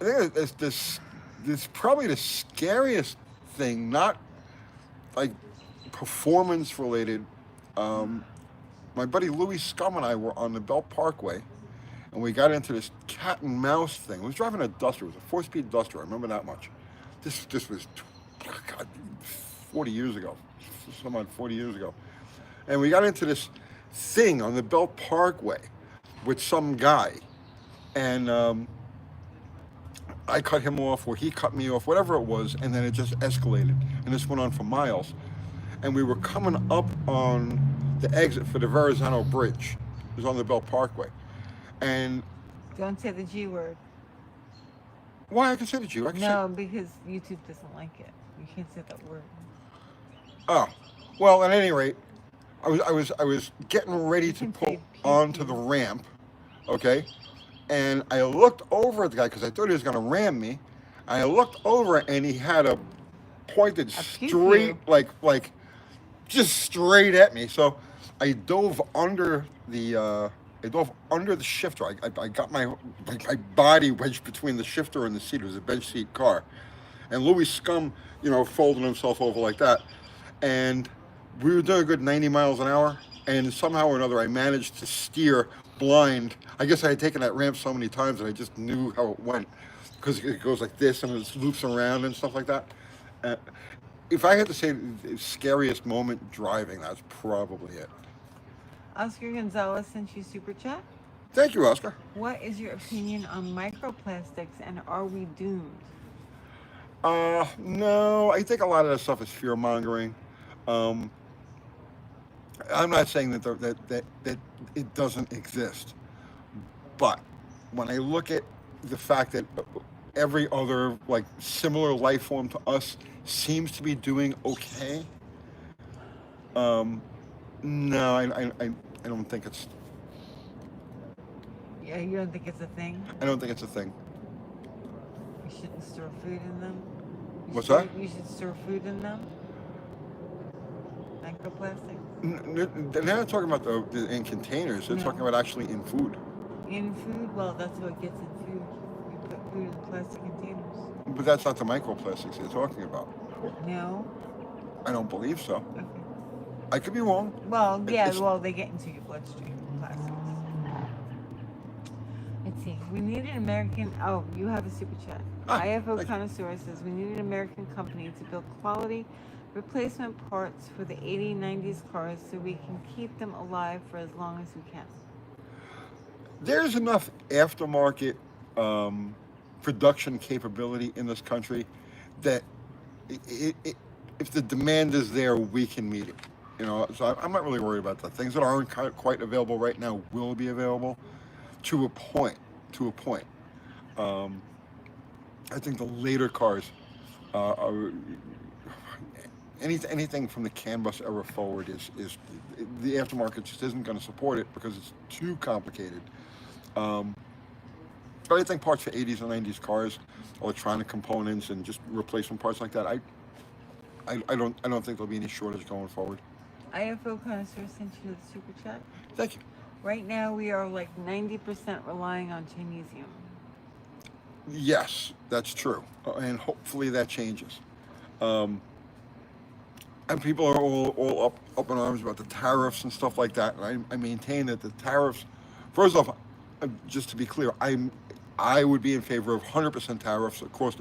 I think this probably the scariest thing, not like performance related. My buddy Louis Scum and I were on the Belt Parkway, and we got into this cat and mouse thing. We was driving a Duster. It was a 4-speed Duster. I remember that much. This was, God, 40 years ago. Some odd 40 years ago. And we got into this thing on the Belt Parkway with some guy. And I cut him off, or he cut me off, whatever it was, and then it just escalated. And this went on for miles. And we were coming up on the exit for the Verrazano Bridge. It was on the Belt Parkway. And Don't say the G word. why? I can say the G. I can No, because YouTube doesn't like it. You can't say that word. Oh, well, at any rate, I was getting ready to can pull say onto the ramp, okay? And I looked over at the guy because I thought he was going to ram me. I looked over and he had a pointed straight, like just straight at me. So I dove under the shifter. I got my body wedged between the shifter and the seat. It was a bench seat car. And Louis Scum, folding himself over like that. And we were doing a good 90 miles an hour. And somehow or another, I managed to steer blind. I guess I had taken that ramp so many times that I just knew how it went. Because it goes like this and it loops around and stuff like that. If I had to say the scariest moment driving, that's probably it. Oscar Gonzalez sent you super chat. Thank you, Oscar. What is your opinion on microplastics and are we doomed? No, I think a lot of that stuff is fear mongering. Um, I'm not saying that it doesn't exist, but when I look at the fact that every other like similar life form to us seems to be doing okay, um, no, I don't think it's Yeah, you don't think it's a thing? I don't think it's a thing. You shouldn't store food in them? What's that? You should store food in them? Microplastics? They're not talking about in containers. They're talking No. about actually in food. In food? Well, that's what gets in food. You put food in plastic containers. But that's not the microplastics they're talking about. No? I don't believe so. Okay. I could be wrong. Well, yeah, It's, well, they get into your bloodstream, plastics. Let's see. We need an American. Oh, you have a super chat. IFO thank you. Connoisseur says we need an American company to build quality replacement parts for the 80s, 90s cars so we can keep them alive for as long as we can. There's enough aftermarket production capability in this country that if the demand is there, we can meet it. You know, so I'm not really worried about that. Things that aren't quite available right now will be available to a point. To a point. I think the later cars, are, anything from the CAN bus era forward is the aftermarket just isn't going to support it because it's too complicated. Um, but I think parts for 80s and 90s cars, electronic components and just replacement parts like that, I don't think there'll be any shortage going forward. IFO Connoisseur sent you the super chat. Thank you. Right now, we are like 90% relying on Chinesium. Yes, that's true, and hopefully that changes. Um, and people are all up in arms about the tariffs and stuff like that. And I maintain that the tariffs, first off, just to be clear, I would be in favor of 100% tariffs across,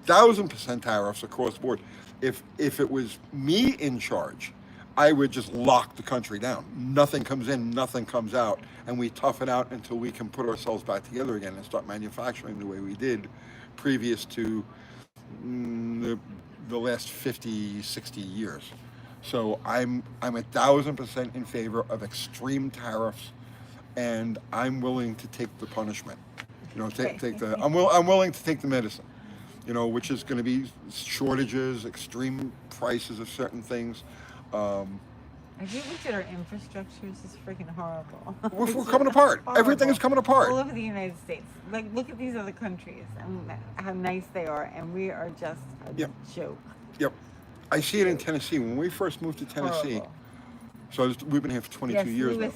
1,000% tariffs across the board. If it was me in charge, I would just lock the country down. Nothing comes in, nothing comes out, and we tough it out until we can put ourselves back together again and start manufacturing the way we did previous to the last 50, 60 years. So I'm 1,000% in favor of extreme tariffs, and I'm willing to take the punishment. You know, take the I'm willing to take the medicine. You know, which is going to be shortages, extreme prices of certain things. Have you looked at our infrastructures? It's freaking horrible. We're coming apart. Everything is coming apart. All over the United States. Like, look at these other countries and how nice they are, and we are just a joke. Yep. I see it in Tennessee. When we first moved to Tennessee, Horrible. so we've been here for 22 years now.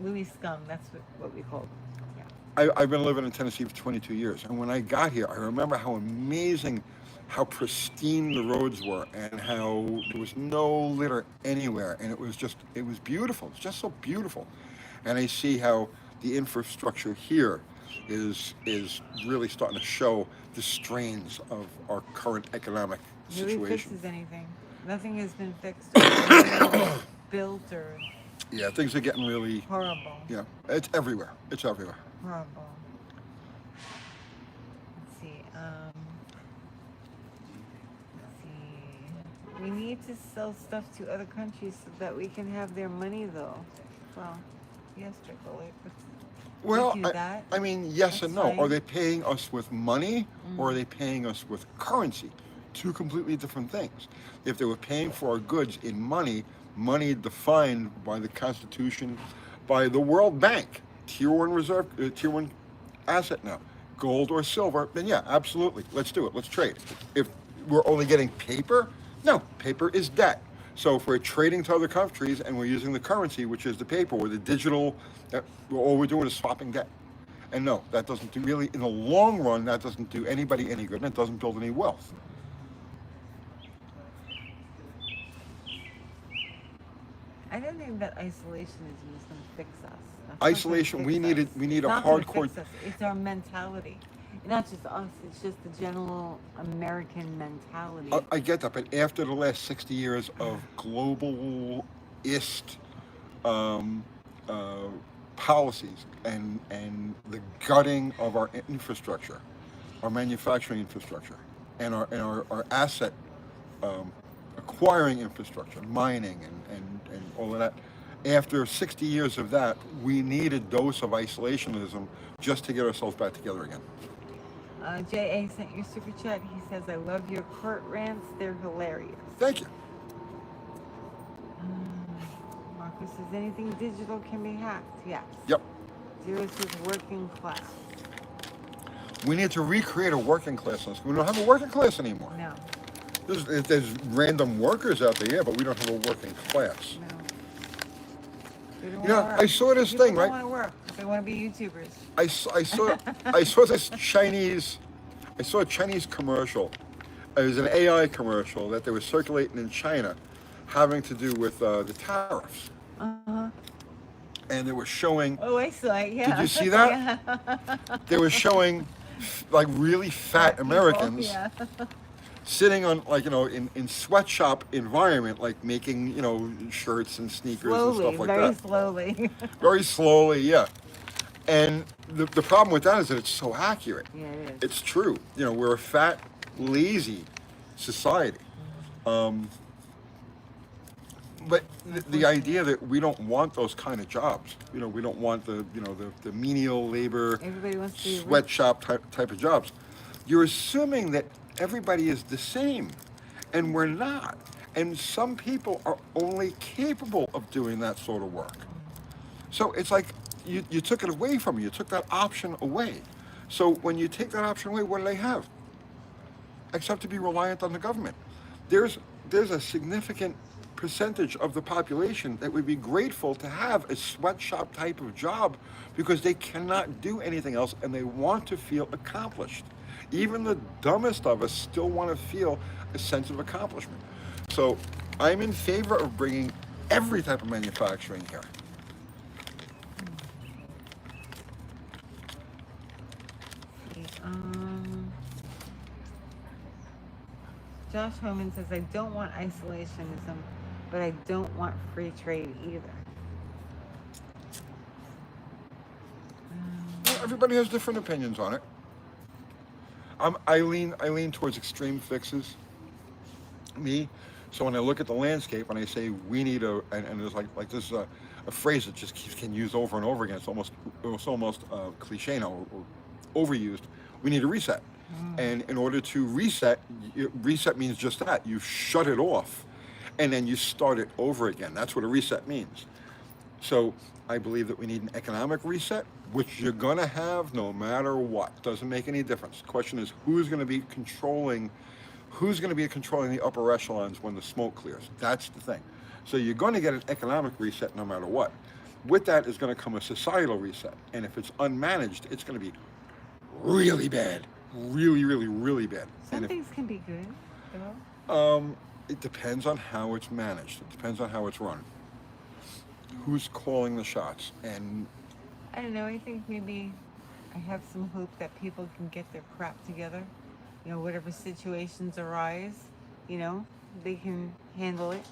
Louis Scum, that's what we called them. Yeah. I've been living in Tennessee for 22 years, and when I got here, I remember how amazing, how pristine the roads were, and how there was no litter anywhere, and it was beautiful. It's just so beautiful, and I see how the infrastructure here is really starting to show the strains of our current economic situation. Really fixes anything. Nothing has been fixed or built or Yeah, things are getting really horrible. Yeah, it's everywhere. It's everywhere. Horrible. Let's see. We need to sell stuff to other countries so that we can have their money, though. Well, yes, Trickle. Well, do that. I mean, yes That's and no. fine. Are they paying us with money or are they paying us with currency? Two completely different things. If they were paying for our goods in money, money defined by the Constitution, by the World Bank, Tier 1 reserve, Tier 1 asset now, gold or silver, then yeah, absolutely. Let's do it. Let's trade. If we're only getting paper, no, paper is debt. So if we're trading to other countries and we're using the currency, which is the paper or the digital, all we're doing is swapping debt. And no, that doesn't do really, in the long run, that doesn't do anybody any good and it doesn't build any wealth. I don't think that isolationism is going to fix us. That's Isolation, we need It's a not gonna hardcore. fix us. It's our mentality. Not just us, it's just the general American mentality. I get that, but after the last 60 years of globalist policies and the gutting of our infrastructure, our manufacturing infrastructure, our asset acquiring infrastructure, mining and all of that. After 60 years of that, we need a dose of isolationism just to get ourselves back together again. J.A. sent your super chat. He says, I love your court rants. They're hilarious. Thank you. Marcus says, anything digital can be hacked. Yes. Yep. Zero says, working class. We need to recreate a working class. We don't have a working class anymore. No. There's random workers out there, yeah, but we don't have a working class. No. They don't You know, wanna work. I saw this People thing, don't right? want to work. They want to be YouTubers. I saw this I saw a Chinese commercial. It was an AI commercial that they were circulating in China, having to do with the tariffs. Uh-huh. And they were showing. Oh, I saw it. Yeah. Did you see that? Yeah. They were showing like really fat People, Americans yeah. sitting on in sweatshop environment, like making shirts and sneakers and Slowly, stuff like very that. slowly. Very slowly, yeah. And the problem with that is that it's so accurate. Yeah, it is. It's true. We're a fat, lazy society. But the idea that we don't want those kind of jobs, we don't want the menial labor, Everybody wants to be rich. sweatshop type of jobs. You're assuming that everybody is the same, and we're not. And some people are only capable of doing that sort of work. So it's like you took it away from me. You took that option away. So when you take that option away, what do they have? Except to be reliant on the government. There's a significant percentage of the population that would be grateful to have a sweatshop type of job because they cannot do anything else and they want to feel accomplished. Even the dumbest of us still want to feel a sense of accomplishment. So I'm in favor of bringing every type of manufacturing here. Josh Homan says, I don't want isolationism, but I don't want free trade either. Well, everybody has different opinions on it. I lean towards extreme fixes. So when I look at the landscape and I say we need and there's like this a phrase that just keeps getting used over and over again. It's almost cliche now or overused. We need a reset. And in order to reset means just that. You shut it off and then you start it over again. That's what a reset means. So I believe that we need an economic reset, which you're gonna have no matter what. Doesn't make any difference. The question is who's gonna be controlling the upper echelons when the smoke clears. That's the thing. So you're gonna get an economic reset no matter what. With that is gonna come a societal reset. And if it's unmanaged, it's gonna be really bad. Really, really, really bad. Some things can be good, though. It depends on how it's managed. It depends on how it's run. Who's calling the shots? And I don't know. I think maybe I have some hope that people can get their crap together. Whatever situations arise, they can handle it.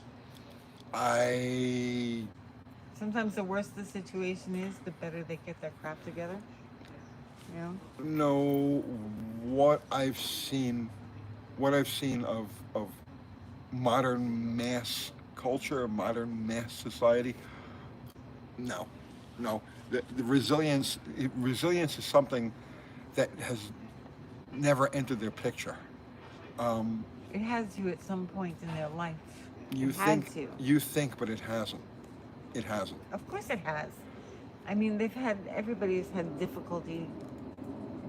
Sometimes the worse the situation is, the better they get their crap together. No, what I've seen of modern mass culture, modern mass society, no. The resilience is something that has never entered their picture. It has to at some point in their life. You think, but it hasn't. It hasn't. Of course it has. I mean, everybody's had difficulty,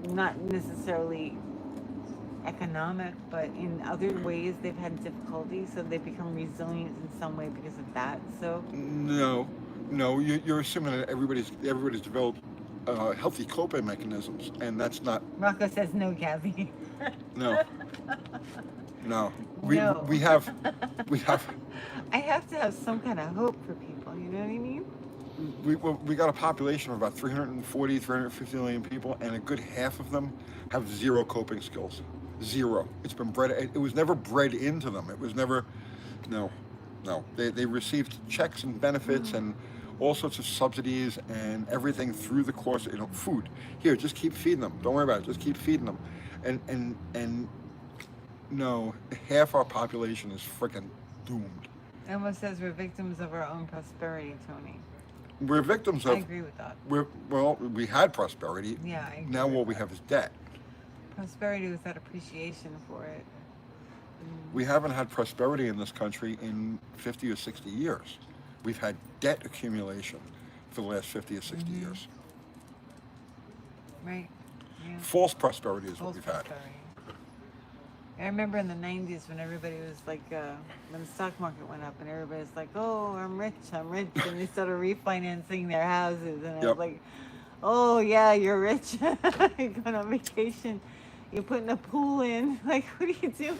not necessarily economic, but in other ways they've had difficulty, so they become resilient in some way because of that. So no, you're assuming that everybody's developed healthy coping mechanisms, and that's not. Rocco says no, Kathy. No. We have. I have to have some kind of hope for people. You know what I mean? We got a population of about 340, 350 million people, and a good half of them have zero coping skills. Zero. It's been bred. It was never bred into them. It was never. No. They received checks and benefits and all sorts of subsidies and everything through the course. Food. Here, just keep feeding them. Don't worry about it. Just keep feeding them, and No, half our population is freaking doomed. It almost says we're victims of our own prosperity, Tony. We're victims I of. agree with that. We had prosperity. Yeah, I agree Now with what we that. have is debt. Prosperity without appreciation for it. We haven't had prosperity in this country in 50 or 60 years. We've had debt accumulation for the last 50 or 60 years. Right? Yeah. False prosperity is what False we've had. prosperity. I remember in the 90s when everybody was like, when the stock market went up and everybody's like, oh, I'm rich. And they started refinancing their houses. And I was Yep. like, oh, yeah, you're rich. You're going on vacation. You're putting a pool in. Like, what are you doing?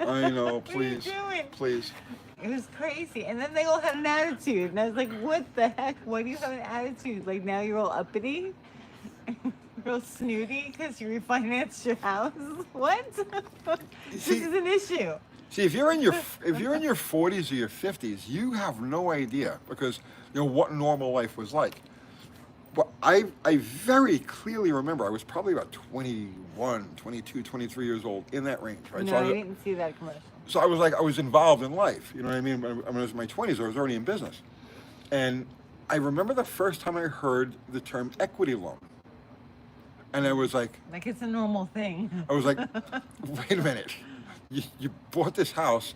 I know, What are you please, doing? please. It was crazy. And then they all had an attitude. And I was like, what the heck? Why do you have an attitude? Like, now you're all uppity? Real snooty because you refinanced your house? What? This See- is an issue. See, if you're in your 40s or your 50s, you have no idea because what normal life was like. But I very clearly remember I was probably about 21, 22, 23 years old, in that range, right? No, so I didn't see that commercial. So I was involved in life. You know what I mean? When I was in my 20s, I was already in business, and I remember the first time I heard the term equity loan, and I was like, Like it's a normal thing. wait a minute, you bought this house,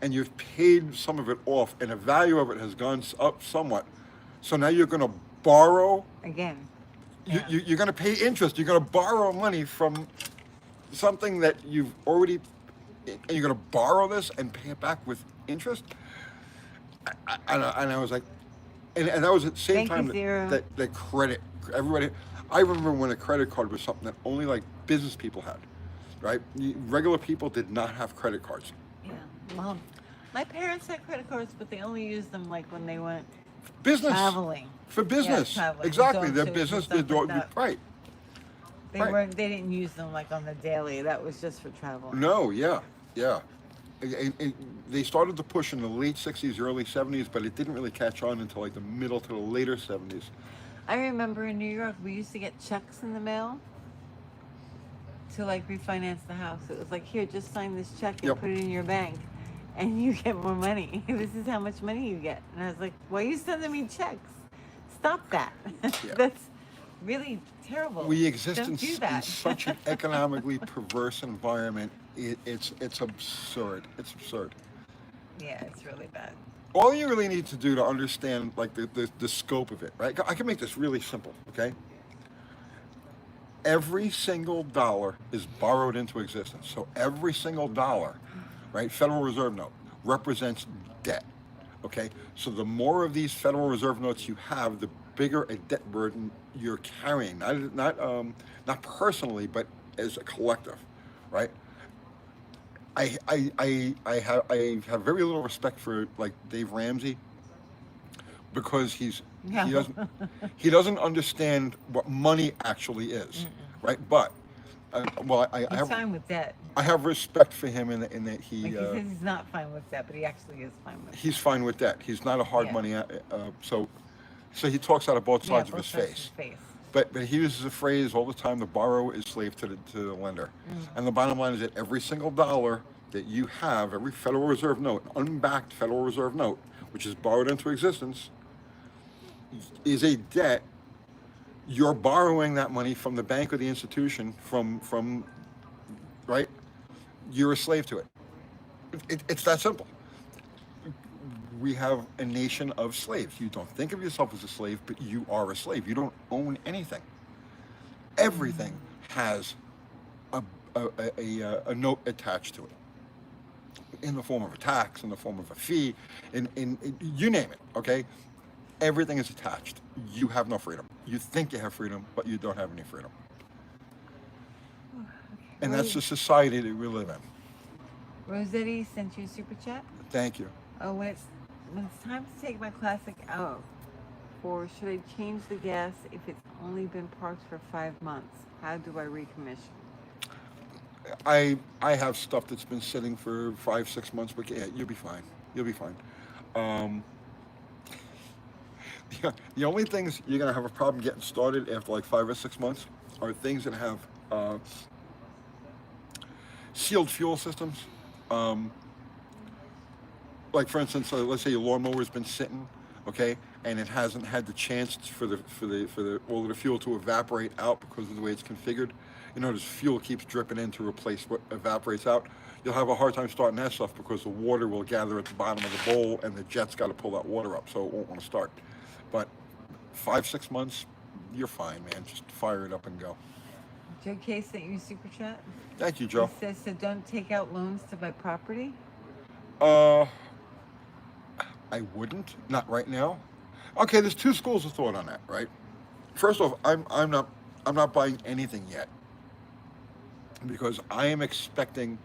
and you've paid some of it off, and the value of it has gone up somewhat, so now you're going to borrow. Again. You're going to pay interest. You're going to borrow money from something that you've already, and you're going to borrow this and pay it back with interest. And I was like, and that was at the same Thank you, time Zero. that credit, everybody. I remember when a credit card was something that only like business people had, right? Regular people did not have credit cards. Yeah. Well, my parents had credit cards, but they only used them like when they went Business. traveling. For business. Yeah, traveling. Exactly. Dog Their shows business, and stuff like that. right. They Right. weren't. They didn't use them like on the daily. That was just for travel. No, yeah. They started to push in the late 60s, early 70s, but it didn't really catch on until like the middle to the later 70s. I remember in New York, we used to get checks in the mail to like refinance the house. It was like, here, just sign this check and Yep. put it in your bank, and you get more money. This is how much money you get. And I was like, why are you sending me checks? Stop that. Yeah. That's really terrible. We exist Don't in, do in that. such an economically perverse environment. It's absurd. It's absurd. Yeah, it's really bad. All you really need to do to understand like the scope of it, right? I can make this really simple, okay? Every single dollar is borrowed into existence. So every single dollar, right, Federal Reserve note, represents debt, okay? So the more of these Federal Reserve notes you have, the bigger a debt burden you're carrying, not personally, but as a collective, right? I have very little respect for like Dave Ramsey because he doesn't understand what money actually is, right? But I He's have fine with debt. I have respect for him in that he Like he says he's not fine with debt, but he actually is fine with it. he's fine with that. He's not a hard Yeah. money so he talks out of both Yeah, sides of both his sides face. of his face. But he uses a phrase all the time: the borrower is slave to the lender. And the bottom line is that every single dollar that you have, every Federal Reserve note, unbacked Federal Reserve note, which is borrowed into existence, is a debt. You're borrowing that money from the bank or the institution from right. You're a slave to it. It's that simple. We have a nation of slaves. You don't think of yourself as a slave, but you are a slave. You don't own anything. Everything has a note attached to it, in the form of a tax, in the form of a fee, in you name it. Okay, everything is attached. You have no freedom. You think you have freedom, but you don't have any freedom. And that's the society that we live in. Rossetti sent you a super chat. Thank you. Oh, when it's time to take my classic out, or should I change the gas if it's only been parked for 5 months? How do I recommission? I have stuff that's been sitting for 5-6 months, but yeah, you'll be fine. You'll be fine. The only things you're gonna have a problem getting started after like 5 or 6 months are things that have sealed fuel systems. Um, like for instance, let's say your lawnmower's been sitting, okay, and it hasn't had the chance for the all of the fuel to evaporate out because of the way it's configured. You notice fuel keeps dripping in to replace what evaporates out. You'll have a hard time starting that stuff because the water will gather at the bottom of the bowl, and the jet's got to pull that water up, so it won't want to start. But 5, 6 months, you're fine, man. Just fire it up and go. Joe K sent you a super chat. Thank you, He Joe. says, so don't take out loans to buy property. Uh, I wouldn't, not right now. Okay, there's two schools of thought on that, right? First off, I'm not buying anything yet because I am expecting,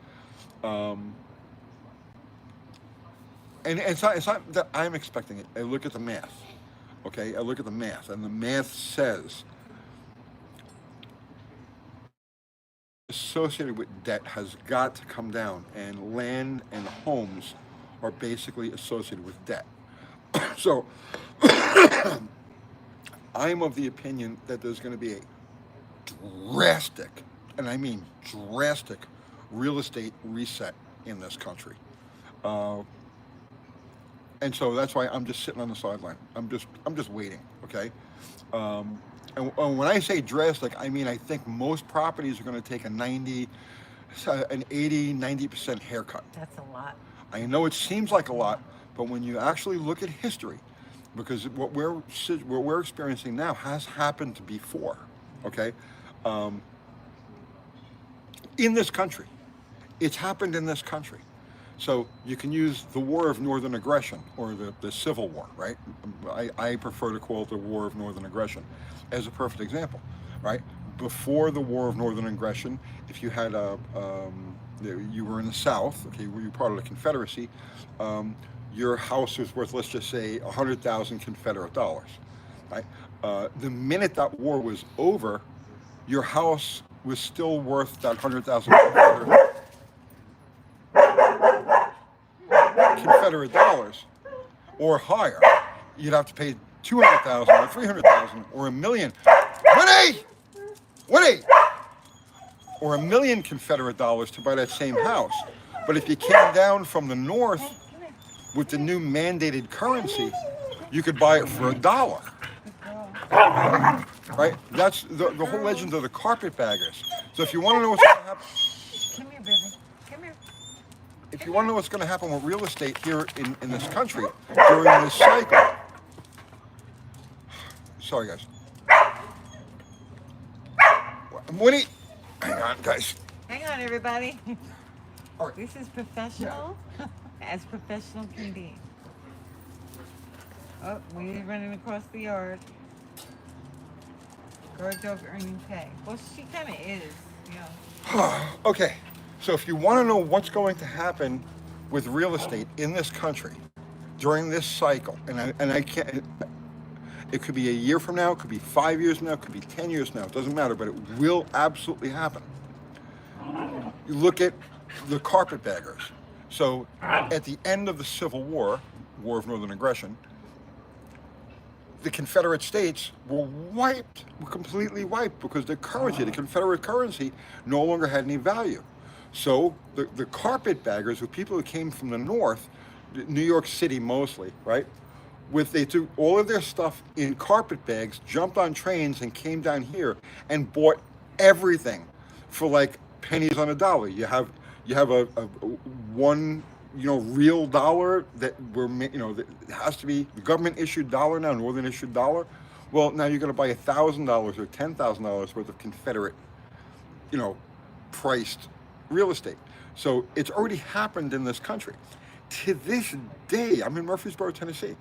um, and it's not that I'm expecting it. I look at the math, okay? I look at the math, and the math says associated with debt has got to come down, and land and homes are basically associated with debt. So I'm of the opinion that there's going to be a drastic, and I mean drastic, real estate reset in this country. Uh, and so that's why I'm just sitting on the sideline. I'm just waiting. Okay. And when I say drastic, I mean I think most properties are going to take an 80, 90% haircut. That's a lot. I know it seems like a lot, but when you actually look at history, because what we're experiencing now has happened before, okay? Um, in this country, it's happened in this country. So you can use the War of Northern Aggression or the Civil War, right? I prefer to call it the War of Northern Aggression as a perfect example, right? Before the War of Northern Aggression, if you had you were in the South, okay, were you part of the Confederacy, your house was worth, let's just say, 100,000 Confederate dollars, right? The minute that war was over, your house was still worth that 100,000 Confederate dollars or higher. You'd have to pay 200,000 or 300,000 or $1 million. Woody! Or $1 million Confederate dollars to buy that same house. But if you came down from the north with the new mandated currency, you could buy it for $1. Right? That's the whole legend of the carpetbaggers. So if you want to know what's going to happen, Come here, baby. Come here. if you want to know what's going to happen with real estate here in this country during this cycle, sorry guys. Woody, hang on, guys. Hang on, everybody. All right. This is professional, as professional can be. Oh, we're running across the yard. Guard dog earning pay. Well, she kind of is, yeah. Okay, so if you want to know what's going to happen with real estate in this country during this cycle, and I can't, it could be a year from now, it could be 5 years from now, it could be 10 years from now, it doesn't matter, but it will absolutely happen. You look at the carpetbaggers. So at the end of the Civil War, War of Northern Aggression, the Confederate States were completely wiped, because the Confederate currency, no longer had any value. So the carpetbaggers were people who came from the north, New York City mostly, right? They took all of their stuff in carpet bags, jumped on trains, and came down here and bought everything for like pennies on a dollar. You have a one real dollar that that has to be the government issued dollar now, Northern issued dollar. Well, now you're going to buy $1,000 or $10,000 worth of Confederate, priced real estate. So it's already happened in this country. To this day, I'm in Murfreesboro, Tennessee.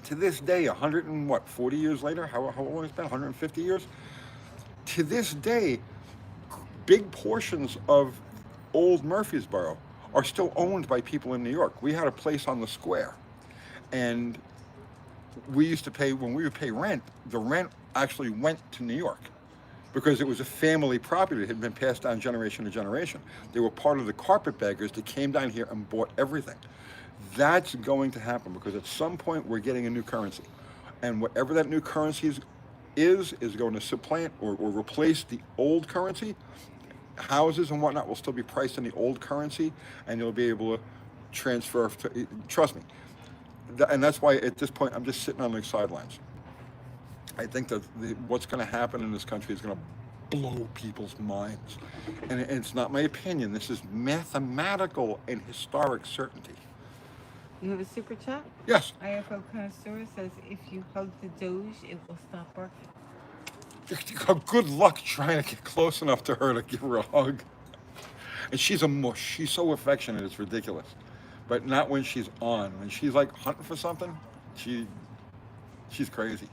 To this day, 40 years later, how long has it been? 150 years? To this day, big portions of old Murfreesboro are still owned by people in New York. We had a place on the square, and we used to pay, when we would pay rent, the rent actually went to New York because it was a family property that had been passed down generation to generation. They were part of the carpetbaggers that came down here and bought everything. That's going to happen because at some point we're getting a new currency. And whatever that new currency is going to supplant or replace the old currency. houses and whatnot will still be priced in the old currency, and you'll be able to transfer. Trust me, and that's why at this point I'm just sitting on the sidelines. I think that what's going to happen in this country is going to blow people's minds, and it's not my opinion. This is mathematical and historic certainty. You have a super chat? Yes. IFO Connoisseur says if you hug the Doge, it will stop barking. Good luck trying to get close enough to her to give her a hug. And she's a mush. She's so affectionate, it's ridiculous. But not when she's on. When she's like hunting for something, she's crazy.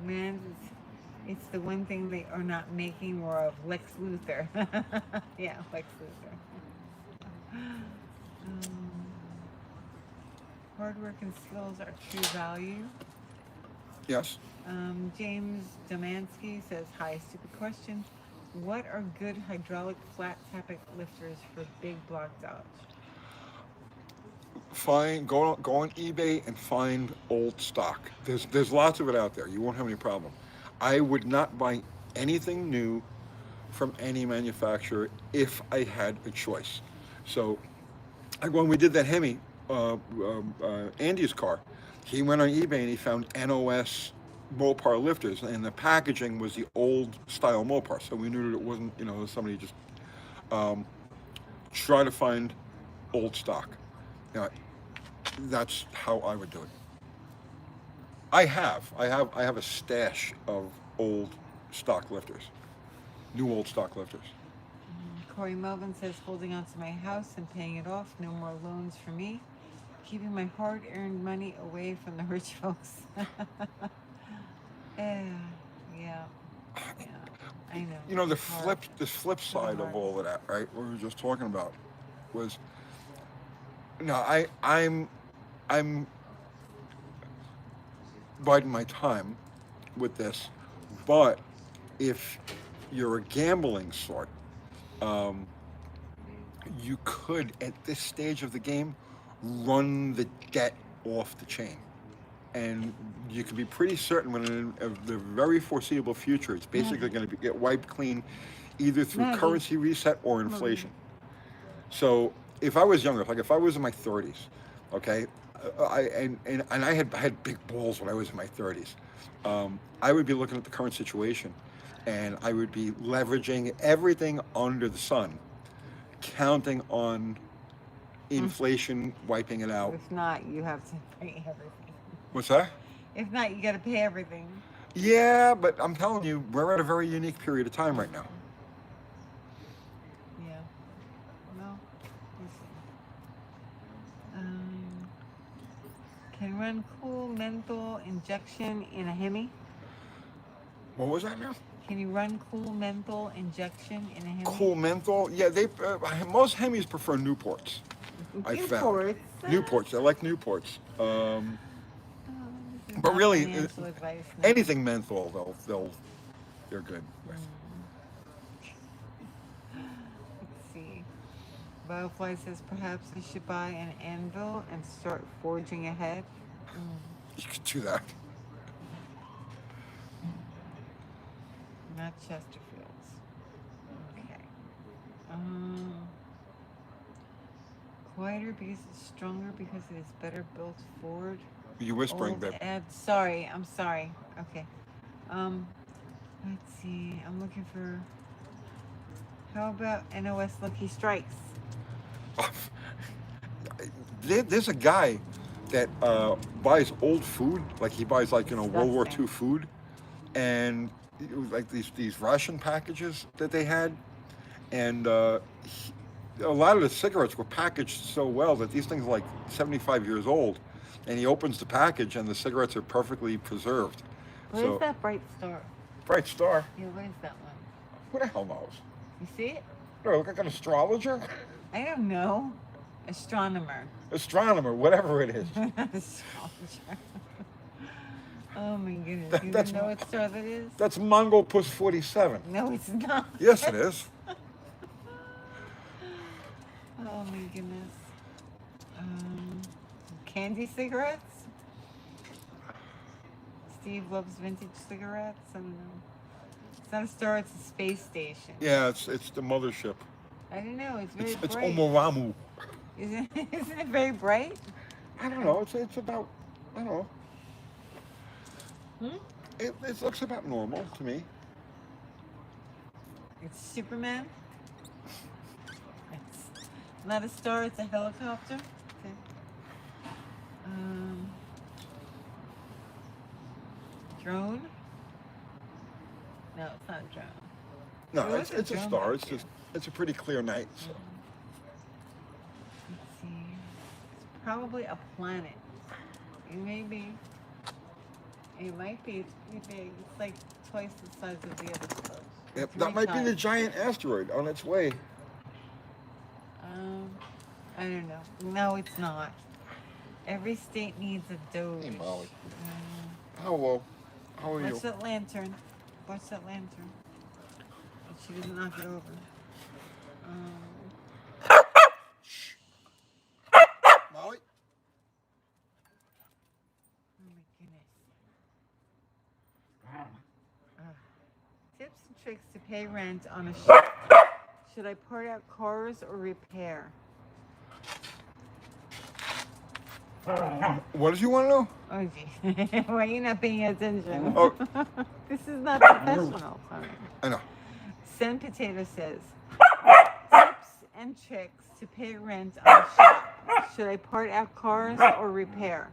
Man, it's the one thing they are not making more of, Lex Luthor. Yeah, Lex Luthor. Hard work and skills are true value. Yes. James Domansky says, hi, stupid question. What are good hydraulic flat tappet lifters for big block Dodge? Go on eBay and find old stock. There's lots of it out there. You won't have any problem. I would not buy anything new from any manufacturer if I had a choice. So, like when we did that Hemi, Andy's car, he went on eBay and he found NOS Mopar lifters, and the packaging was the old style Mopar. So we knew that it wasn't, somebody just try to find old stock. That's how I would do it. I have a stash of old stock lifters, new old stock lifters. Corey Melvin says, holding on to my house and paying it off. No more loans for me. Keeping my hard-earned money away from the rich folks. Yeah, I know. The flip side of all of that, right? What we were just talking about was, I'm biding my time with this, but if you're a gambling sort, you could, at this stage of the game, run the debt off the chain. And you can be pretty certain when in the very foreseeable future, it's basically going to get wiped clean either through currency reset or inflation. So if I was younger, like if I was in my 30s, okay, I had big balls when I was in my 30s, I would be looking at the current situation, and I would be leveraging everything under the sun, counting on inflation wiping it out. If not, you have to pay everything. What's that? If not, you got to pay everything. Yeah, but I'm telling you, we're at a very unique period of time right now. Yeah. Well, we'll see. Can run cool menthol injection in a Hemi? What was that now? Can you run cool menthol injection in a Hemi? Cool menthol? Yeah, most Hemis prefer Newports. I found Newports. I like Newports. But really, anything menthol, they're good. Let's see. Biofly says perhaps I should buy an anvil and start forging ahead. You could do that. Not Chesterfields. Okay. Quieter because it's stronger because it is better built forward. You whispering, babe. Sorry, I'm sorry. Okay. Let's see. I'm looking for. How about NOS Lucky Strikes? There's a guy that buys old food, like he buys World War II food, and like these ration packages that they had, and a lot of the cigarettes were packaged so well that these things are like 75 years old. And he opens the package, and the cigarettes are perfectly preserved. What is that bright star? Bright star? Yeah, what is that one? Who the hell knows? You see it? Do I look like an astrologer? I don't know. Astronomer. Astronomer, whatever it is. Astrologer. Oh my goodness. You don't know what star that is? That's Mongol Puss 47. No, it's not. Yes, it is. Oh my goodness. Candy cigarettes? Steve loves vintage cigarettes. I don't know. It's not a store, it's a space station. Yeah, it's the mothership. I don't know, it's very It's bright. Omoramu. Isn't it very bright? I don't know. It's about, I don't know. Hmm? It looks about normal to me. It's Superman. It's not a star, it's a helicopter. Okay. Drone? No, it's not a drone. No, There was it's a drone star. back It's here. just it's a pretty clear night. So. Let's see. It's probably a planet. It may be. It might be. It's pretty big. It's like twice the size of the other stars. Yep, Three that might be the times. giant asteroid on its way. I don't know. No, it's not. Every state needs a Doge. Hey, Molly. Uh, Hello. How are you? Watch that lantern. Watch that lantern. But she doesn't knock it over. Molly? Oh my goodness. Tips and tricks to pay rent on a ship. Should I part out cars or repair? What did you want to know? Oh gee. Why are you not paying attention? Oh. This is not professional. Sorry. I know. Sen Potato says, tips and tricks to pay rent on a shop. Should I part out cars or repair?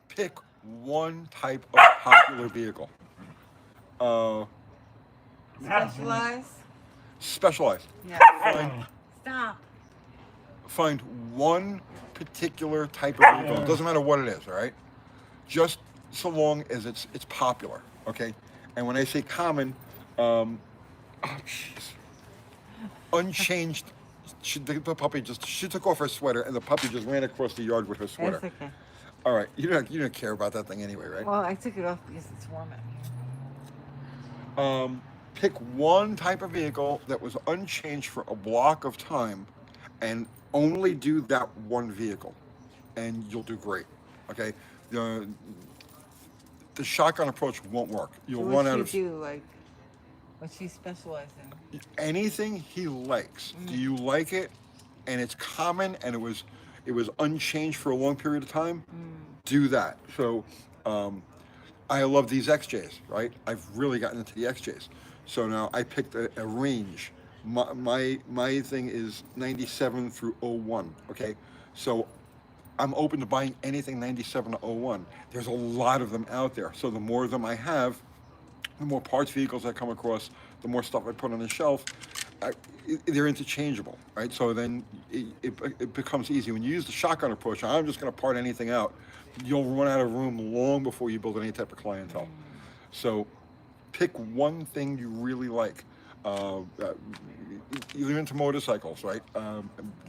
Pick one type of popular vehicle. Specialize? Specialized. Yeah. Stop. Find one particular type of vehicle. It doesn't matter what it is, all right? Just so long as it's popular, okay? And when I say common, unchanged. The puppy she took off her sweater and the puppy just ran across the yard with her sweater. That's okay. All right, you don't care about that thing anyway, right? Well, I took it off because it's warm out here. Pick one type of vehicle that was unchanged for a block of time and only do that one vehicle and you'll do great, okay? The shotgun approach won't work. You'll run out of... What do, like, what she specialized in? Anything he likes. Do you like it and it's common and it was unchanged for a long period of time? Do that. So I love these XJs, right? I've really gotten into the XJs. So now I picked a range. My thing is 97 through 01, okay? So I'm open to buying anything 97 to 01. There's a lot of them out there. So the more of them I have, the more parts vehicles I come across, the more stuff I put on the shelf. They're interchangeable, right? So then it becomes easy. When you use the shotgun approach, I'm just going to part anything out. You'll run out of room long before you build any type of clientele. So pick one thing you really like. You're into motorcycles, right?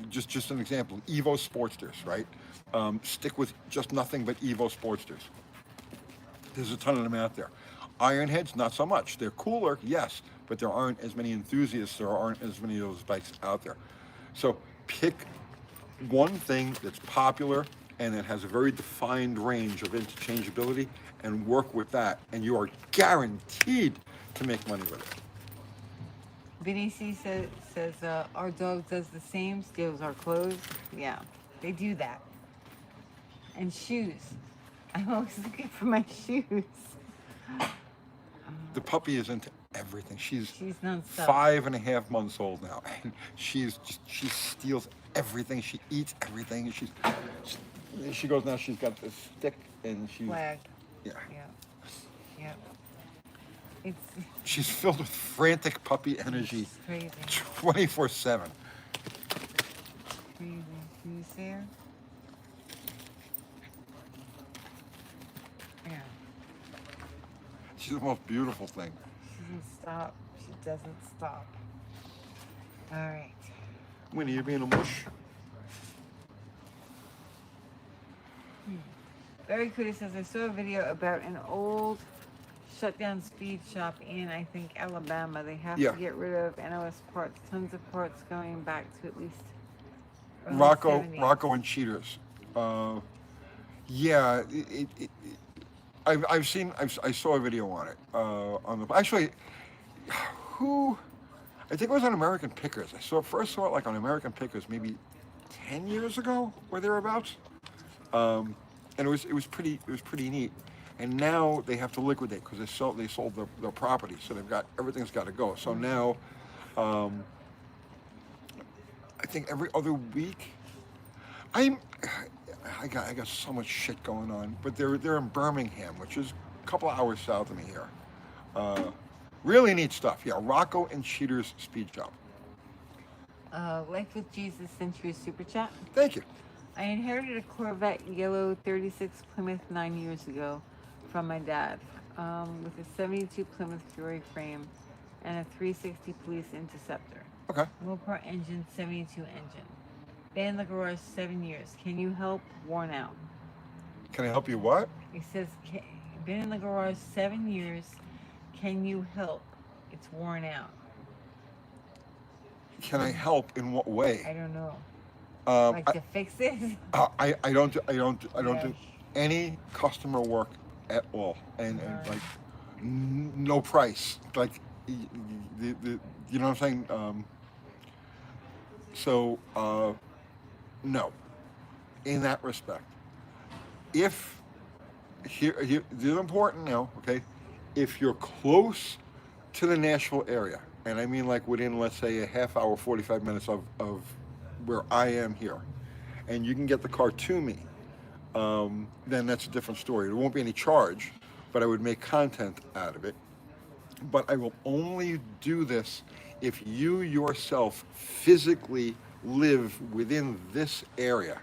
Just an example, Evo Sportsters, right? Stick with just nothing but Evo Sportsters. There's a ton of them out there. Ironheads, not so much. They're cooler, yes, but there aren't as many enthusiasts, there aren't as many of those bikes out there. So pick one thing that's popular and that has a very defined range of interchangeability and work with that, and you are guaranteed to make money with it. Vinny C says our dog does the same, steals our clothes. Yeah, they do that. And shoes. I'm always looking for my shoes. The puppy is into everything. She's nonstop. 5.5 months old now, and she steals everything. She eats everything. She goes now. She's got this stick, and she's Flag. Yeah. She's filled with frantic puppy energy. It's crazy. 24/7. Crazy. Can you see her? Yeah. She's the most beautiful thing. She doesn't stop. She doesn't stop. All right. Winnie, you're being a mush. Barry Cootie says, I saw a video about an old shut down speed shop in, I think, Alabama. They have to get rid of NOS parts, tons of parts going back to at least early 70s. Rocco and Cheaters. Yeah, I saw a video on it. On the actually, who I think it was on American Pickers. First saw it like on American Pickers maybe 10 years ago or thereabouts. And it was pretty neat. And now they have to liquidate because they sold their property, so everything's got to go. So now, um, I think every other week, I'm I got so much shit going on. But they're in Birmingham, which is a couple hours south of me here. Uh, Really neat stuff. Yeah, Rocco and Cheater's Speed Shop. Life with Jesus sent you a super chat. Thank you. I inherited a Corvette yellow 36 Plymouth 9 years ago from my dad, with a 72 Plymouth Fury frame and a 360 Police Interceptor. Okay. Mopar engine, 72 engine. Been in the garage 7 years. Can you help? Worn out. Can I help you? What? It says, been in the garage 7 years. Can you help? It's worn out. Can I help in what way? I don't know. Um, Like to fix it? I don't Yeah. do any customer work at all, and Right. like no price. Like you know what I'm saying? So no, in that respect. If here this is important now, okay? If you're close to the Nashville area, and I mean like within, let's say, a half hour, 45 minutes of where I am here, and you can get the car to me, then that's a different story. There won't be any charge, but I would make content out of it. But I will only do this if you yourself physically live within this area.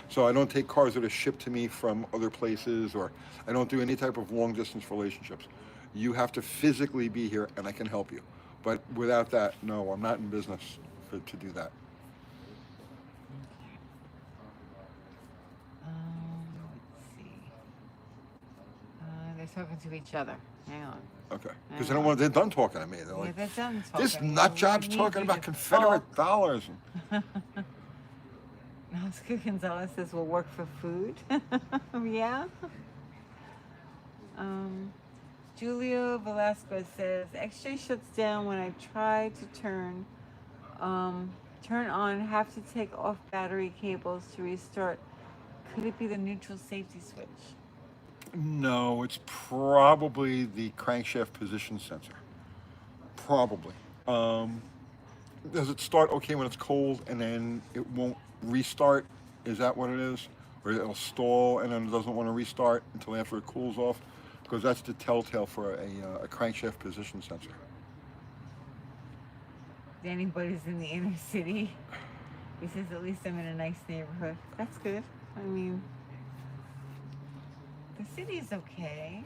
So I don't take cars that are shipped to me from other places, or I don't do any type of long distance relationships. You have to physically be here, and I can help you. But without that, no, I'm not in business to do that. Let's see. They're talking to each other. Hang on. Okay. Because they're done talking to me. They're Yeah, like, they're done this talking. nut We job's need talking you about to Confederate talk. dollars. Oscar Gonzalez says we'll work for food. Yeah. Um, Julio Velasquez says X-ray shuts down when I try to turn on, have to take off battery cables to restart. Could it be the neutral safety switch? No, it's probably the crankshaft position sensor. Probably. Um, does it start okay when it's cold and then it won't restart? Is that what it is? Or it'll stall and then it doesn't want to restart until after it cools off? Because that's the telltale for a crankshaft position sensor. Anybody's in the inner city. He says at least I'm in a nice neighborhood. That's good. I mean, the city is okay.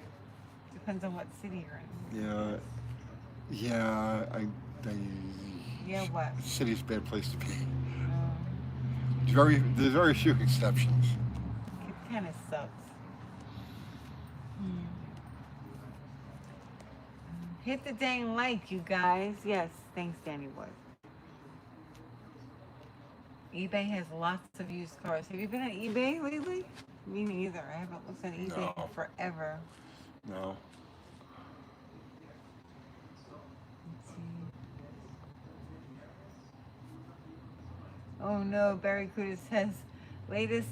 Depends on what city you're in. Yeah, yeah. Yeah, what? City's a bad place to be. Um, There's very few exceptions. it kind of sucks. Hmm. Hit the dang like, you guys. Yes, thanks, Danny Boy. eBay has lots of used cars. Have you been on eBay lately? Me neither. I haven't looked on eBay No. in forever. No. Let's see. Oh no, Barracuda says, latest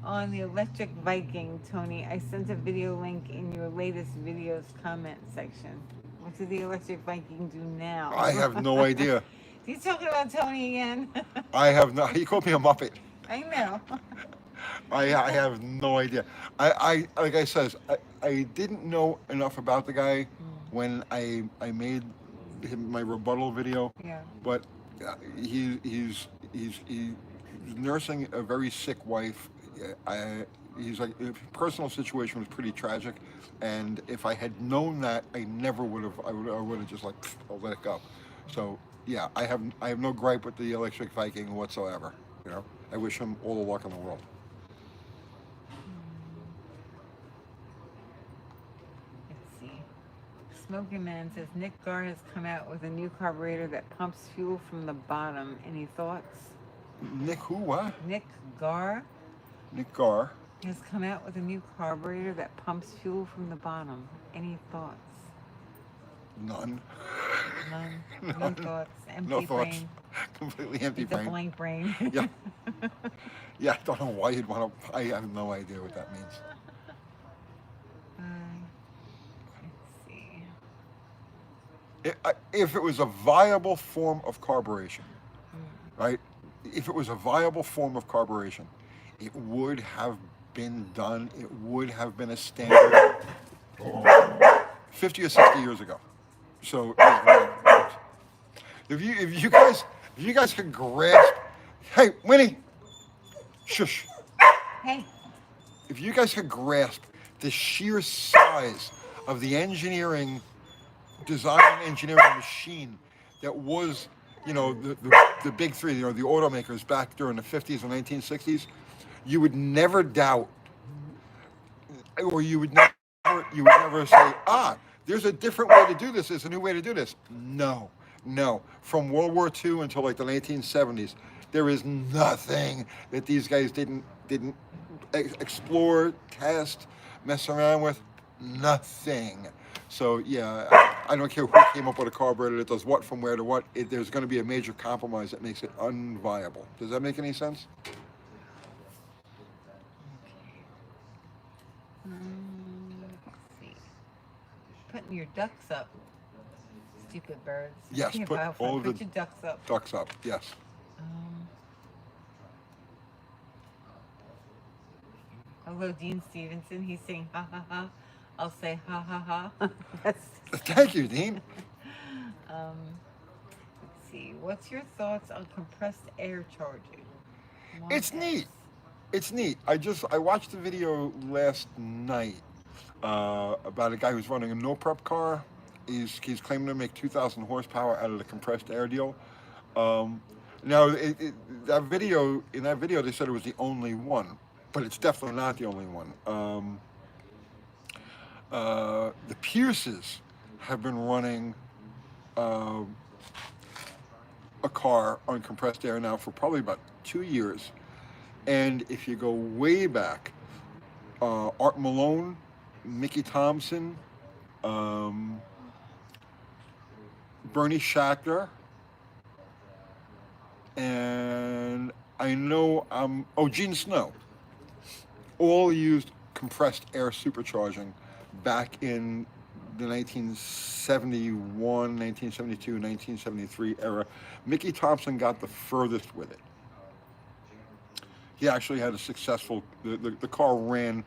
on the electric Viking, Tony. I sent a video link in your latest videos comment section. What did the electric Viking do now? I have no idea. He's talking about Tony again. I have no. He called me a muppet. I know. I have no idea. I like I says, I didn't know enough about the guy when I made my rebuttal video. Yeah. But he's nursing a very sick wife. He's like, his personal situation was pretty tragic, and if I had known that, I never would have. I would have just like, I'll let it go. So yeah, I have no gripe with the electric Viking whatsoever. You know, I wish him all the luck in the world. Let's see. Smoky Man says Nick Gar has come out with a new carburetor that pumps fuel from the bottom. Any thoughts? Nick who? What? Nick Gar. Nick Gar. has come out with a new carburetor that pumps fuel from the bottom. Any thoughts? None. None. No None. thoughts. No Empty thoughts. brain. Completely empty It's a brain. blank brain. Yeah. Yeah, I don't know why you'd want to. I have no idea what that means. Let's see. If it was a viable form of carburation, Hmm. right? If it was a viable form of carburation, it would have been done. It would have been a standard 50 or 60 years ago. So yeah, if you guys could grasp, hey Winnie, shush. Hey. If you guys could grasp the sheer size of the engineering, design and engineering machine that was, the big three, the automakers back during the 50s and 1960s, you would never doubt, or you would never say, there's a different way to do this. There's a new way to do this. No, no. From World War II until like the 1970s, there is nothing that these guys didn't explore, test, mess around with. Nothing. So yeah, I don't care who came up with a carburetor that does what from where to what. There's going to be a major compromise that makes it unviable. Does that make any sense? Let's see. Putting your ducks up. Stupid birds. Yes, Yeah, put Biofilm, all of put the your ducks up. ducks up. Yes. Um, Hello, Dean Stevenson. He's saying ha ha ha. I'll say ha ha ha. That's. Thank you, Dean. Let's see. What's your thoughts on compressed air charging? It's neat. It's neat. I watched a video last night about a guy who's running a no prep car. He's claiming to make 2,000 horsepower out of the compressed air deal. Now, in that video, they said it was the only one, but it's definitely not the only one. The Pierces have been running a car on compressed air now for probably about 2 years. And if you go way back, Art Malone, Mickey Thompson, Bernie Schachter, and I know Gene Snow, all used compressed air supercharging back in the 1971, 1972, 1973 era. Mickey Thompson got the furthest with it. He actually had a successful, the car ran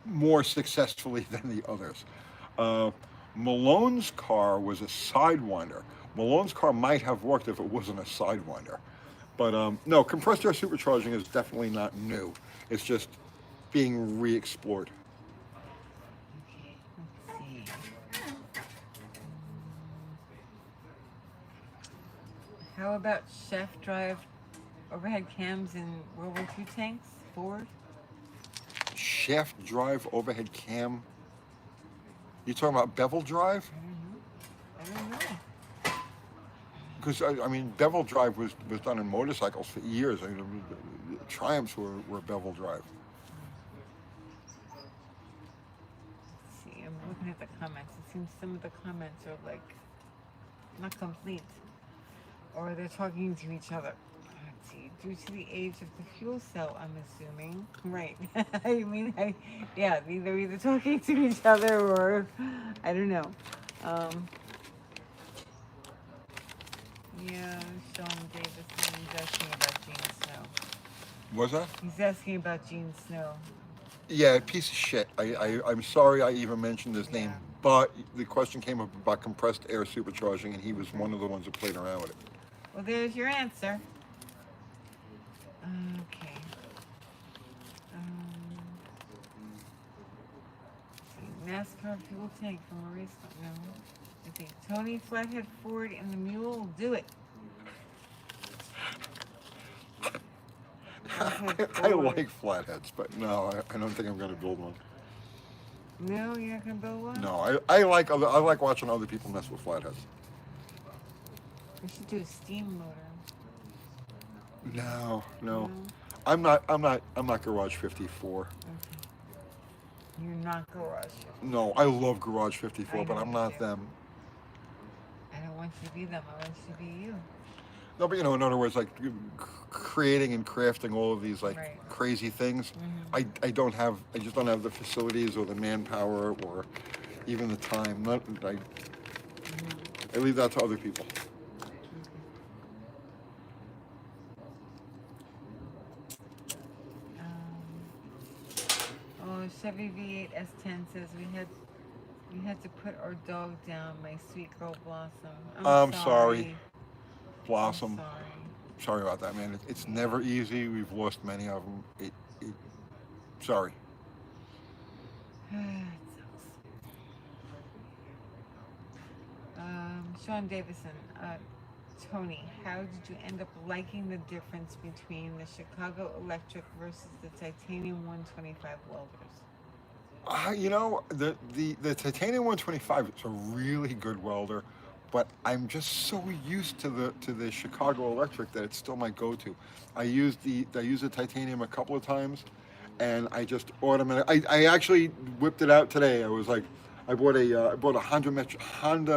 more successfully than the others. Malone's car was a Sidewinder. Malone's car might have worked if it wasn't a Sidewinder. But no, compressed air supercharging is definitely not new. It's just being re-explored. Okay, let's see. How about shaft drive overhead cams in World War II tanks? Ford? Shaft drive overhead cam. You talking about bevel drive? I don't know. Because I mean, bevel drive was done in motorcycles for years. I mean, the Triumphs were bevel drive. Let's see, I'm looking at the comments. It seems some of the comments are like not complete, or they're talking to each other. Let's see. Due to the age of the fuel cell, I'm assuming. Right. I mean, yeah, they're either talking to each other or I don't know. Yeah, Sean Davison, he's asking about Gene Snow. Was that? He's asking about Gene Snow. Yeah, piece of shit. I'm sorry I even mentioned his name, Yeah. but the question came up about compressed air supercharging, and he was one of the ones that played around with it. Well, there's your answer. Okay. NASCAR fuel tank from a race car. No. I think Tony Flathead Ford and the Mule will do it. I like flatheads, but no, I don't think I'm going to build one. No, you're not gonna build one? No, I like watching other people mess with flatheads. We should do a steam motor. No. I'm not Garage 54. Okay. You're not garage. No, I love Garage I 54, but know I'm you not do. them. I don't want you to be them. I want you to be you. No, but in other words, like creating and crafting all of these like Right. crazy things. Mm-hmm. I just don't have the facilities or the manpower or even the time. Mm-hmm. I leave that to other people. Oh, Chevy V8 S10 says we had to put our dog down. My sweet girl Blossom. I'm sorry, Sorry. I'm Blossom. sorry. Sorry about that, man. It's never easy. We've lost many of them. Sorry. It sucks. Sean Davison, Tony, how did you end up liking the difference between the Chicago Electric versus the Titanium 125 welders? The Titanium 125 is a really good welder, but I'm just so used to the Chicago Electric that it's still my go-to. I used the Titanium a couple of times, and I just automatically. I actually whipped it out today. I bought a Honda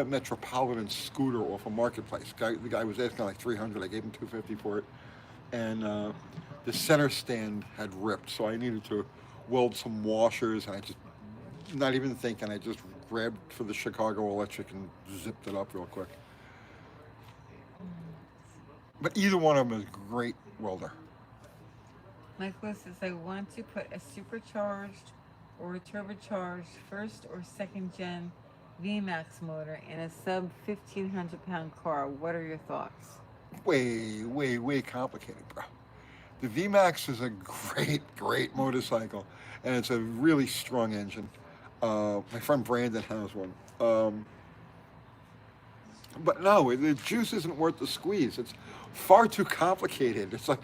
Metropolitan scooter off a marketplace. The guy was asking like 300. I gave him 250 for it, and the center stand had ripped, so I needed to weld some washers, and I just, not even thinking, I just grabbed for the Chicago Electric and zipped it up real quick. But either one of them is a great welder. Michael says, I want to put a supercharged or a turbocharged first or second gen VMAX motor in a sub 1,500 pound car. What are your thoughts? Way complicated, bro. The VMAX is a great motorcycle, and it's a really strong engine. My friend Brandon has one. But no, the juice isn't worth the squeeze. It's far too complicated. It's like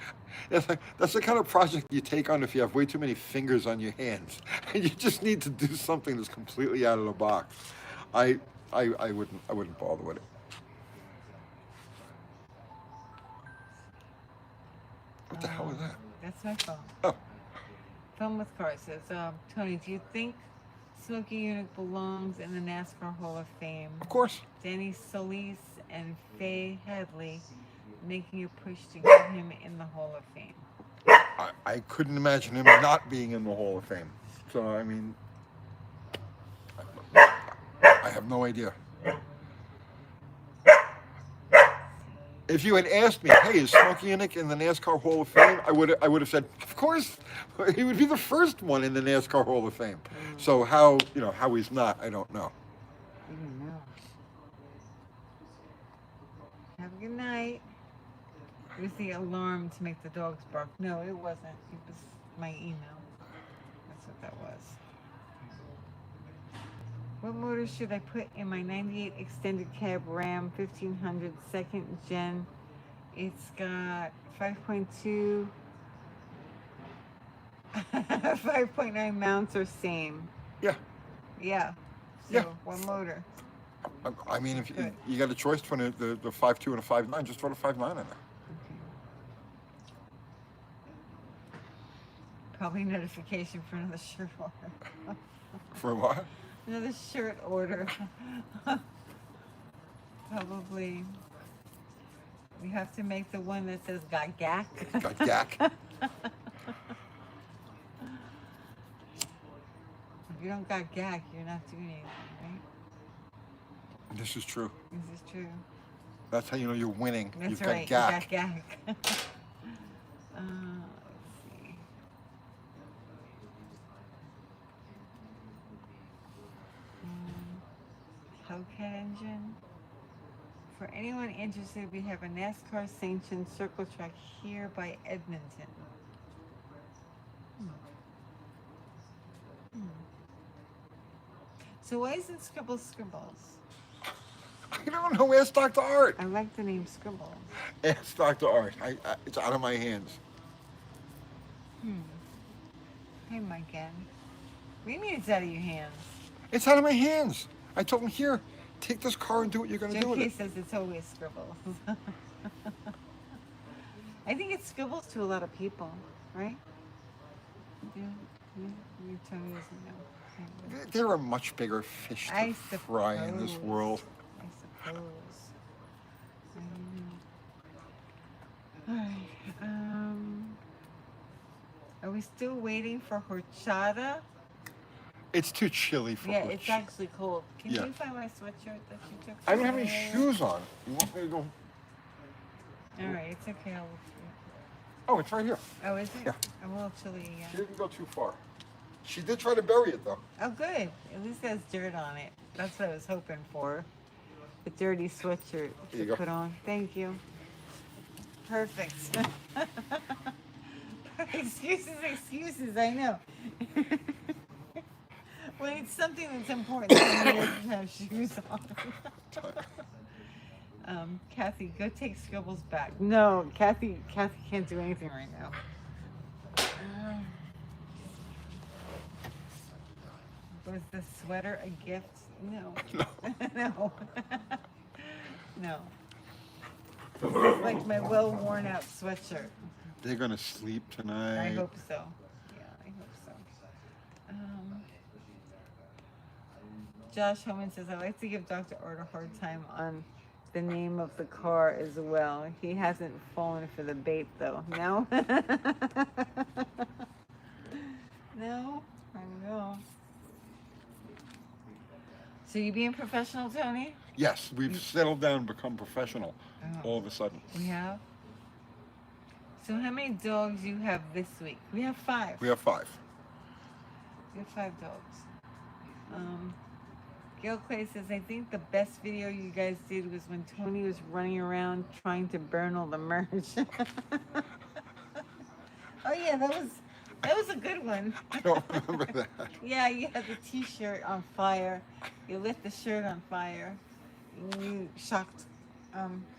that's the kind of project you take on if you have way too many fingers on your hands, and you just need to do something that's completely out of the box. I I wouldn't bother with it. What the hell is that? That's my phone. Oh, Film with Cars says, Tony, do you think Smokey Yunick belongs in the NASCAR Hall of Fame? of course. Danny Solis and Faye Hadley making a push to get him in the Hall of Fame. I couldn't imagine him not being in the Hall of Fame. So I mean, I have no idea. If you had asked me, hey, is Smokey Yunick in the NASCAR Hall of Fame? I would have said, of course, he would be the first one in the NASCAR Hall of Fame. So how he's not, I don't know. I don't know. Have a good night. It was the alarm to make the dogs bark. No, it wasn't. It was my email. That's what that was. What motor should I put in my 98 extended cab Ram 1500 second gen? It's got 5.2, 5.9 mounts or same. Yeah. Yeah. So Yeah. what motor? I mean, if Good. you got a choice between the 5.2 and a 5.9, just throw the 5.9 in there. Okay. Probably notification for another shirt order. For what? Another shirt order. Probably. We have to make the one that says got gack. Got gack. If you don't got gack, you're not doing anything, right? This is true. This is true. That's how you know you're winning. That's You've right. got gack. You got gack. Let's see. Hellcat engine. For anyone interested, we have a NASCAR sanctioned circle track here by Edmonton. So why is it Scribbles? I don't know. Ask Dr. Art. I like the name Scribbles. Ask Dr. Art. It's out of my hands. Hey, Mike, again. What do you mean it's out of your hands? It's out of my hands. I told him, here, take this car and do what you're going to do Joe with K it. says it's always Scribbles. I think it's Scribbles to a lot of people. right? Do your Tony doesn't know. There are much bigger fish to I fry in this world. I suppose. All right. Are we still waiting for horchata? It's too chilly for Yeah, horchata. it's actually cold. Can Yeah. you find my sweatshirt that you took? I don't have any earlier? shoes on. You want me to go? All right, it's okay. I'll look for it. Oh, it's right here. Oh, is it? Yeah. I'm a little chilly. She didn't go too far. She did try to bury it though. Oh, good. At least it has dirt on it. That's what I was hoping for. The dirty sweatshirt Here you to go. put on. Thank you. Perfect. Excuses, I know. Well, it's something that's important. Somebody doesn't have shoes on. Kathy, go take Scribbles back. No, Kathy can't do anything right now. Was the sweater a gift? No. No. No. This is like my well worn out sweatshirt. They're gonna sleep tonight. I hope so. Yeah, I hope so. Josh Homan says, I like to give Dr. Art a hard time on the name of the car as well. He hasn't fallen for the bait though. No? No? I know. So you being professional, Tony? Yes, we've settled down and become professional Oh. all of a sudden. We have? So how many dogs you have this week? We have 5. We have 5. We have 5 dogs. Gail Clay says, I think the best video you guys did was when Tony was running around trying to burn all the merch. Oh yeah, that was a good one. I don't remember that. Yeah, you had the t-shirt on fire. You lit the shirt on fire. And you shocked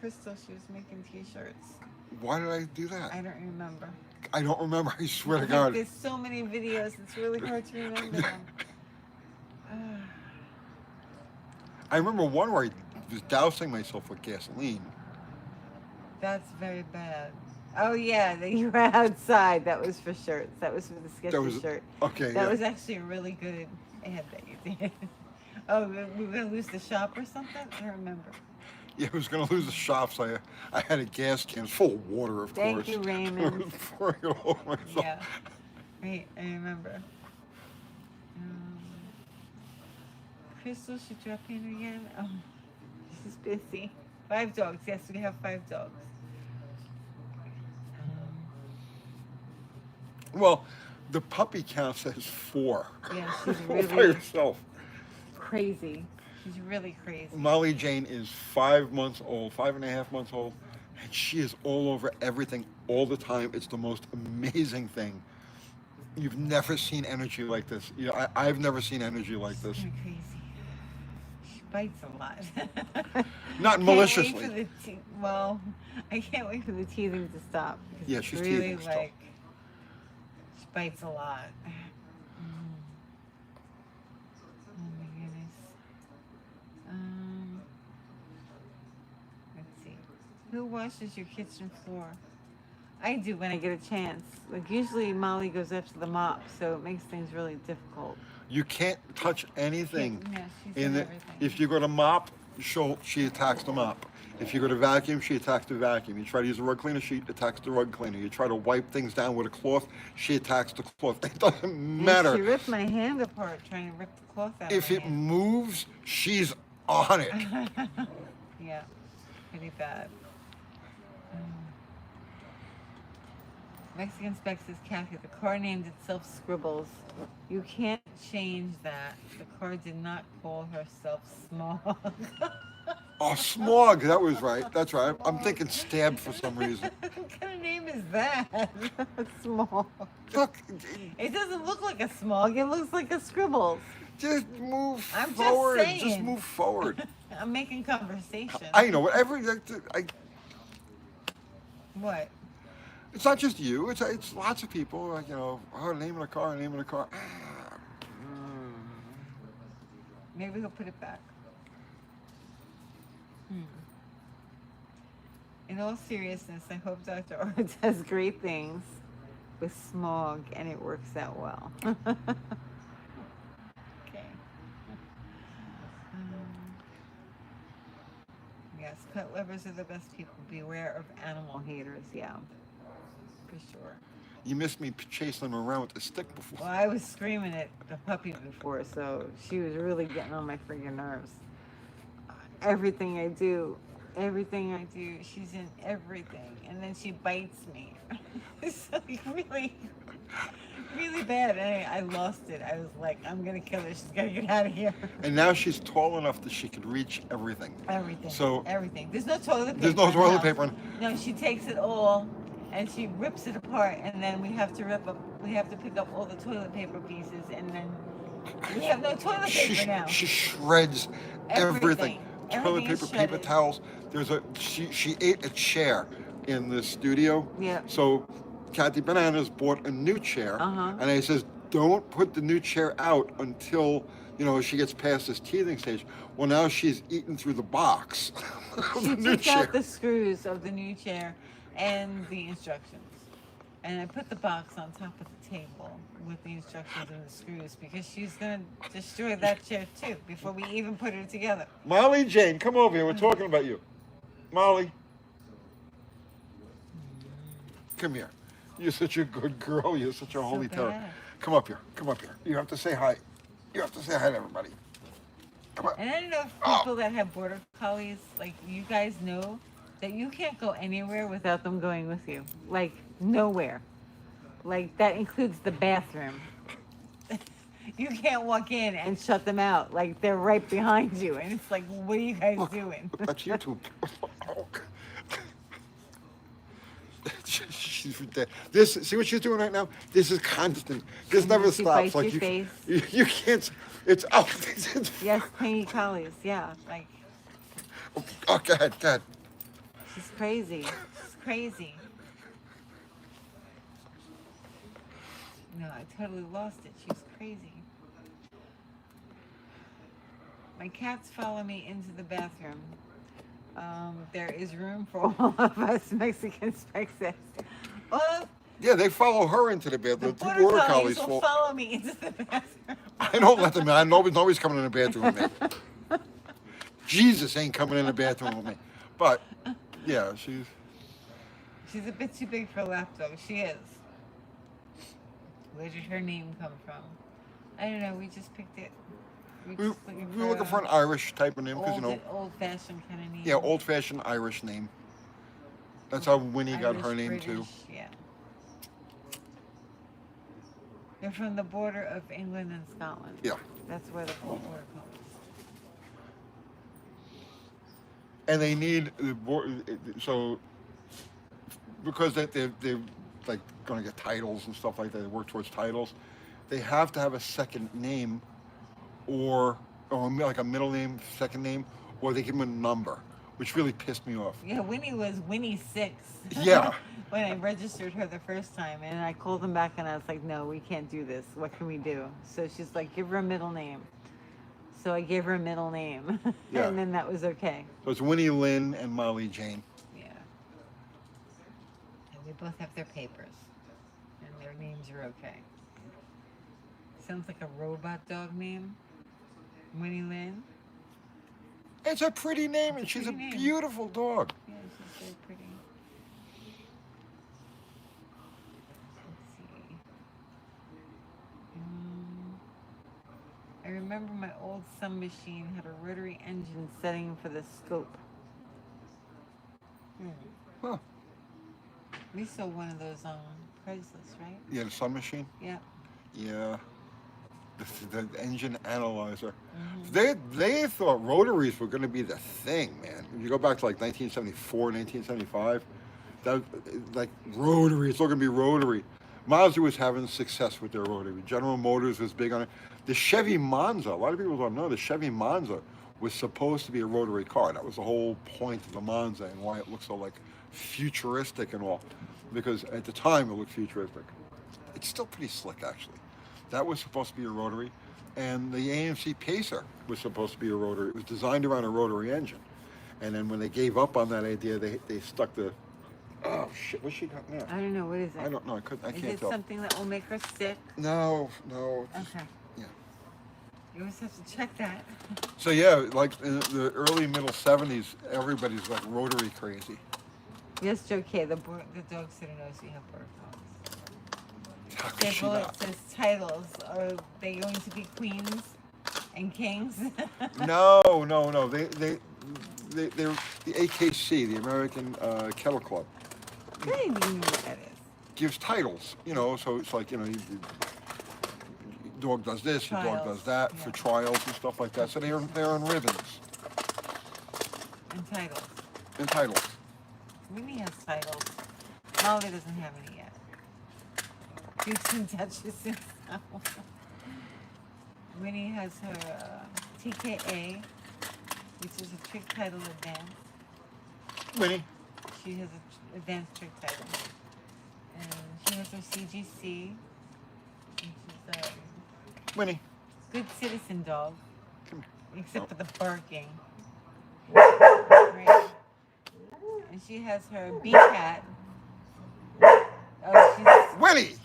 Crystal. She was making t-shirts. Why did I do that? I don't remember. I don't remember. I swear to Like, God. there's so many videos. It's really hard to remember them. I remember one where I was dousing myself with gasoline. That's very bad. Oh yeah, that you were outside. That was for shirts. That was for the sketchy shirt. Okay, That yeah. was actually a really good ad that you did. Oh, we were gonna lose the shop or something? I don't remember. Yeah, I was going to lose the shop, so I had a gas can full of water, of Thank course. you, Raymond. I was pouring it all over myself. Yeah. Right, I remember. Crystal should drop in again. Oh, she's busy. 5 dogs. Yes, we have 5 dogs. Well, the puppy count says 4. Yeah, she's All by really herself. crazy. She's really crazy. Molly Jane is 5 months old, 5.5 months old, and she is all over everything all the time. It's the most amazing thing. You've never seen energy like this. You know, I've never seen energy like this. Kind of crazy. She bites a lot. Not maliciously. Well, I can't wait for the teething to stop. Because Yeah, it's she's really teething still. like she bites a lot. Oh my goodness. Let's see. Who washes your kitchen floor? I do when I get a chance. Like usually Molly goes after the mop, so it makes things really difficult. You can't touch anything. Yeah, she's in everything. If you go to mop, she attacks the mop. If you go to vacuum, she attacks the vacuum. You try to use a rug cleaner, she attacks the rug cleaner. You try to wipe things down with a cloth, she attacks the cloth. It doesn't And matter. she ripped my hand apart trying to rip the cloth out If of it my hand. moves, she's on it. Yeah, pretty bad. Mexican Spec says, Kathy, the car named itself Scribbles. You can't change that. The car did not call herself Smog. Oh, smog. That was right. That's right. I'm thinking stab for some reason. What kind of name is that? Smog. Look, It doesn't look like a smog. It looks like a Scribbles. just move I'm just forward. saying. Move forward. I'm making conversation. I know. Whatever. What? It's not just you. It's lots of people. Like, you know, name of the car, name of the car. Maybe he'll put it back. In all seriousness, I hope Dr. Art does great things. with smog, and it works out well. Okay. Yes, pet lovers are the best people. Beware of animal haters. Yeah, for sure. You missed me chasing him around with the stick before. Well, I was screaming at the puppy before, so she was really getting on my freaking nerves. Everything I do, she's in everything, and then she bites me. It's like really, really bad. And I lost it. I was like, I'm gonna kill her. She's gotta get out of here. And now she's tall enough that she can reach everything. Everything. So everything. There's no toilet paper. There's no in the toilet house. paper. No, she takes it all, and she rips it apart, and then we have to pick up all the toilet paper pieces, and then we have no toilet paper now. She shreds everything. Toilet Everything is paper, paper shredded. towels. She ate a chair in the studio. Yeah. So Kathy Bananas bought a new chair, Uh-huh. and I says, don't put the new chair out until she gets past this teething stage. Well, now she's eaten through the box of She the new took chair. out the screws of the new chair and the instructions. And I put the box on top of the table with the instructions and the screws because she's going to destroy that chair too before we even put it together. Molly Jane, come over here. We're talking about you. Molly. Come here. You're such a good girl. You're such a holy terror. bad. Come up here. Come up here. You have to say hi. You have to say hi to everybody. Come on. And I don't know if people that have border collies, like you guys know that you can't go anywhere without them going with you. Like nowhere. Like that includes the bathroom. You can't walk in and shut them out. Like they're right behind you. And it's like, what are you guys doing? That's YouTube. She's this. See what she's doing right now? This is constant. This never She stops. bites Like your face. you can't. It's up. Yes, clingy collies. Yeah, like Oh, go ahead. Go ahead. she's crazy. She's crazy. No, I totally lost it. She's crazy. My cats follow me into the bathroom. There is room for all of us Mexican Spexes. Well, Yeah, they follow her into the bed. the The two border border collies collies will fall. follow me into the bathroom. I don't let them in. Nobody's coming in the bathroom with me. Jesus ain't coming in the bathroom with me. But yeah, She's a bit too big for a lap dog. She is. Where did her name come from? I don't know. We just picked it. we were looking for an Irish type of name because old-fashioned kind of name. yeah, old-fashioned Irish name. That's how Winnie got her Irish, name too. British, yeah. They're from the border of England and Scotland. Yeah. That's where the border comes. And they need so because they're like going to get titles and stuff like that. They work towards titles. They have to have a second name, or like a middle name, second name, or they give them a number, which really pissed me off. Yeah, Winnie was Winnie 6. Yeah. When I registered her the first time, and I called them back, and I was like, "No, we can't do this. What can we do?" So she's like, "Give her a middle name." So I gave her a middle name, Yeah. and then that was okay. So it's Winnie Lynn and Molly Jane. Yeah. And we both have their papers, and their names are okay. Sounds like a robot dog name. Winnie Lynn. It's a pretty name, and she's a pretty name. beautiful dog. Yeah, she's very pretty. Let's see. I remember my old Sun machine had a rotary engine setting for the scope. Huh. We saw one of those on Chrysler, right? Yeah, the Sun Machine. Yeah. Yeah. The engine analyzer. Mm-hmm. They thought rotaries were going to be the thing, man. If you go back to like 1974, 1975, that like rotary. It's all going to be rotary. Mazda was having success with their rotary. General Motors was big on it. The Chevy Monza. A lot of people don't know the Chevy Monza was supposed to be a rotary car. That was the whole point of the Monza and why it looks so like futuristic and all. Because at the time it looked futuristic. It's still pretty slick actually. That was supposed to be a rotary, and the AMC Pacer was supposed to be a rotary. It was designed around a rotary engine, and then when they gave up on that idea, they stuck the Oh shit! What's she got now? I don't know. What is it? I don't know. I couldn't. I Is can't it tell. something that will make her sick? No, no. Okay. Yeah. You always have to check that. So yeah, like in the early middle '70s, everybody's like rotary crazy. Yes, okay. The dog sitter knows you have bird dogs. How could she Well, it not? says titles. Are they going to be queens and kings? No, no, no. They're the AKC, the American Kennel Club, I don't even know what that is. gives titles. You know, so it's like dog does this, your dog does that for trials and stuff like that. So they're on ribbons And titles. and titles. Winnie has titles. Molly doesn't have any yet. Dukes and Duchesses. Winnie has her TKA, which is a trick title advance. Winnie. She has an advanced trick title. And she has her CGC, which is a Winnie. good citizen dog, Come except for the barking. Right. And she has her B-cat. Oh, she's Winnie.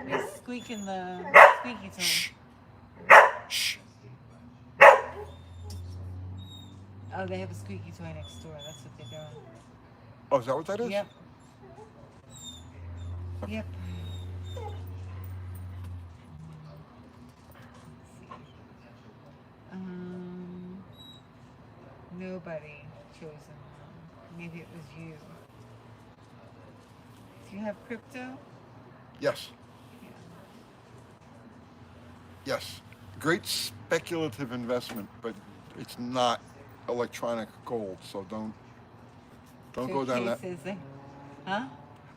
somebody's squeaking the squeaky toy. Shh. Shh. Oh, they have a squeaky toy next door. That's what they're doing. Oh, is that what that is? Yep. Yep. Nobody chosen one. Maybe it was you. Do you have crypto? Yes. Yeah. Yes. Great speculative investment, but it's not electronic gold. So don't go down that. Huh?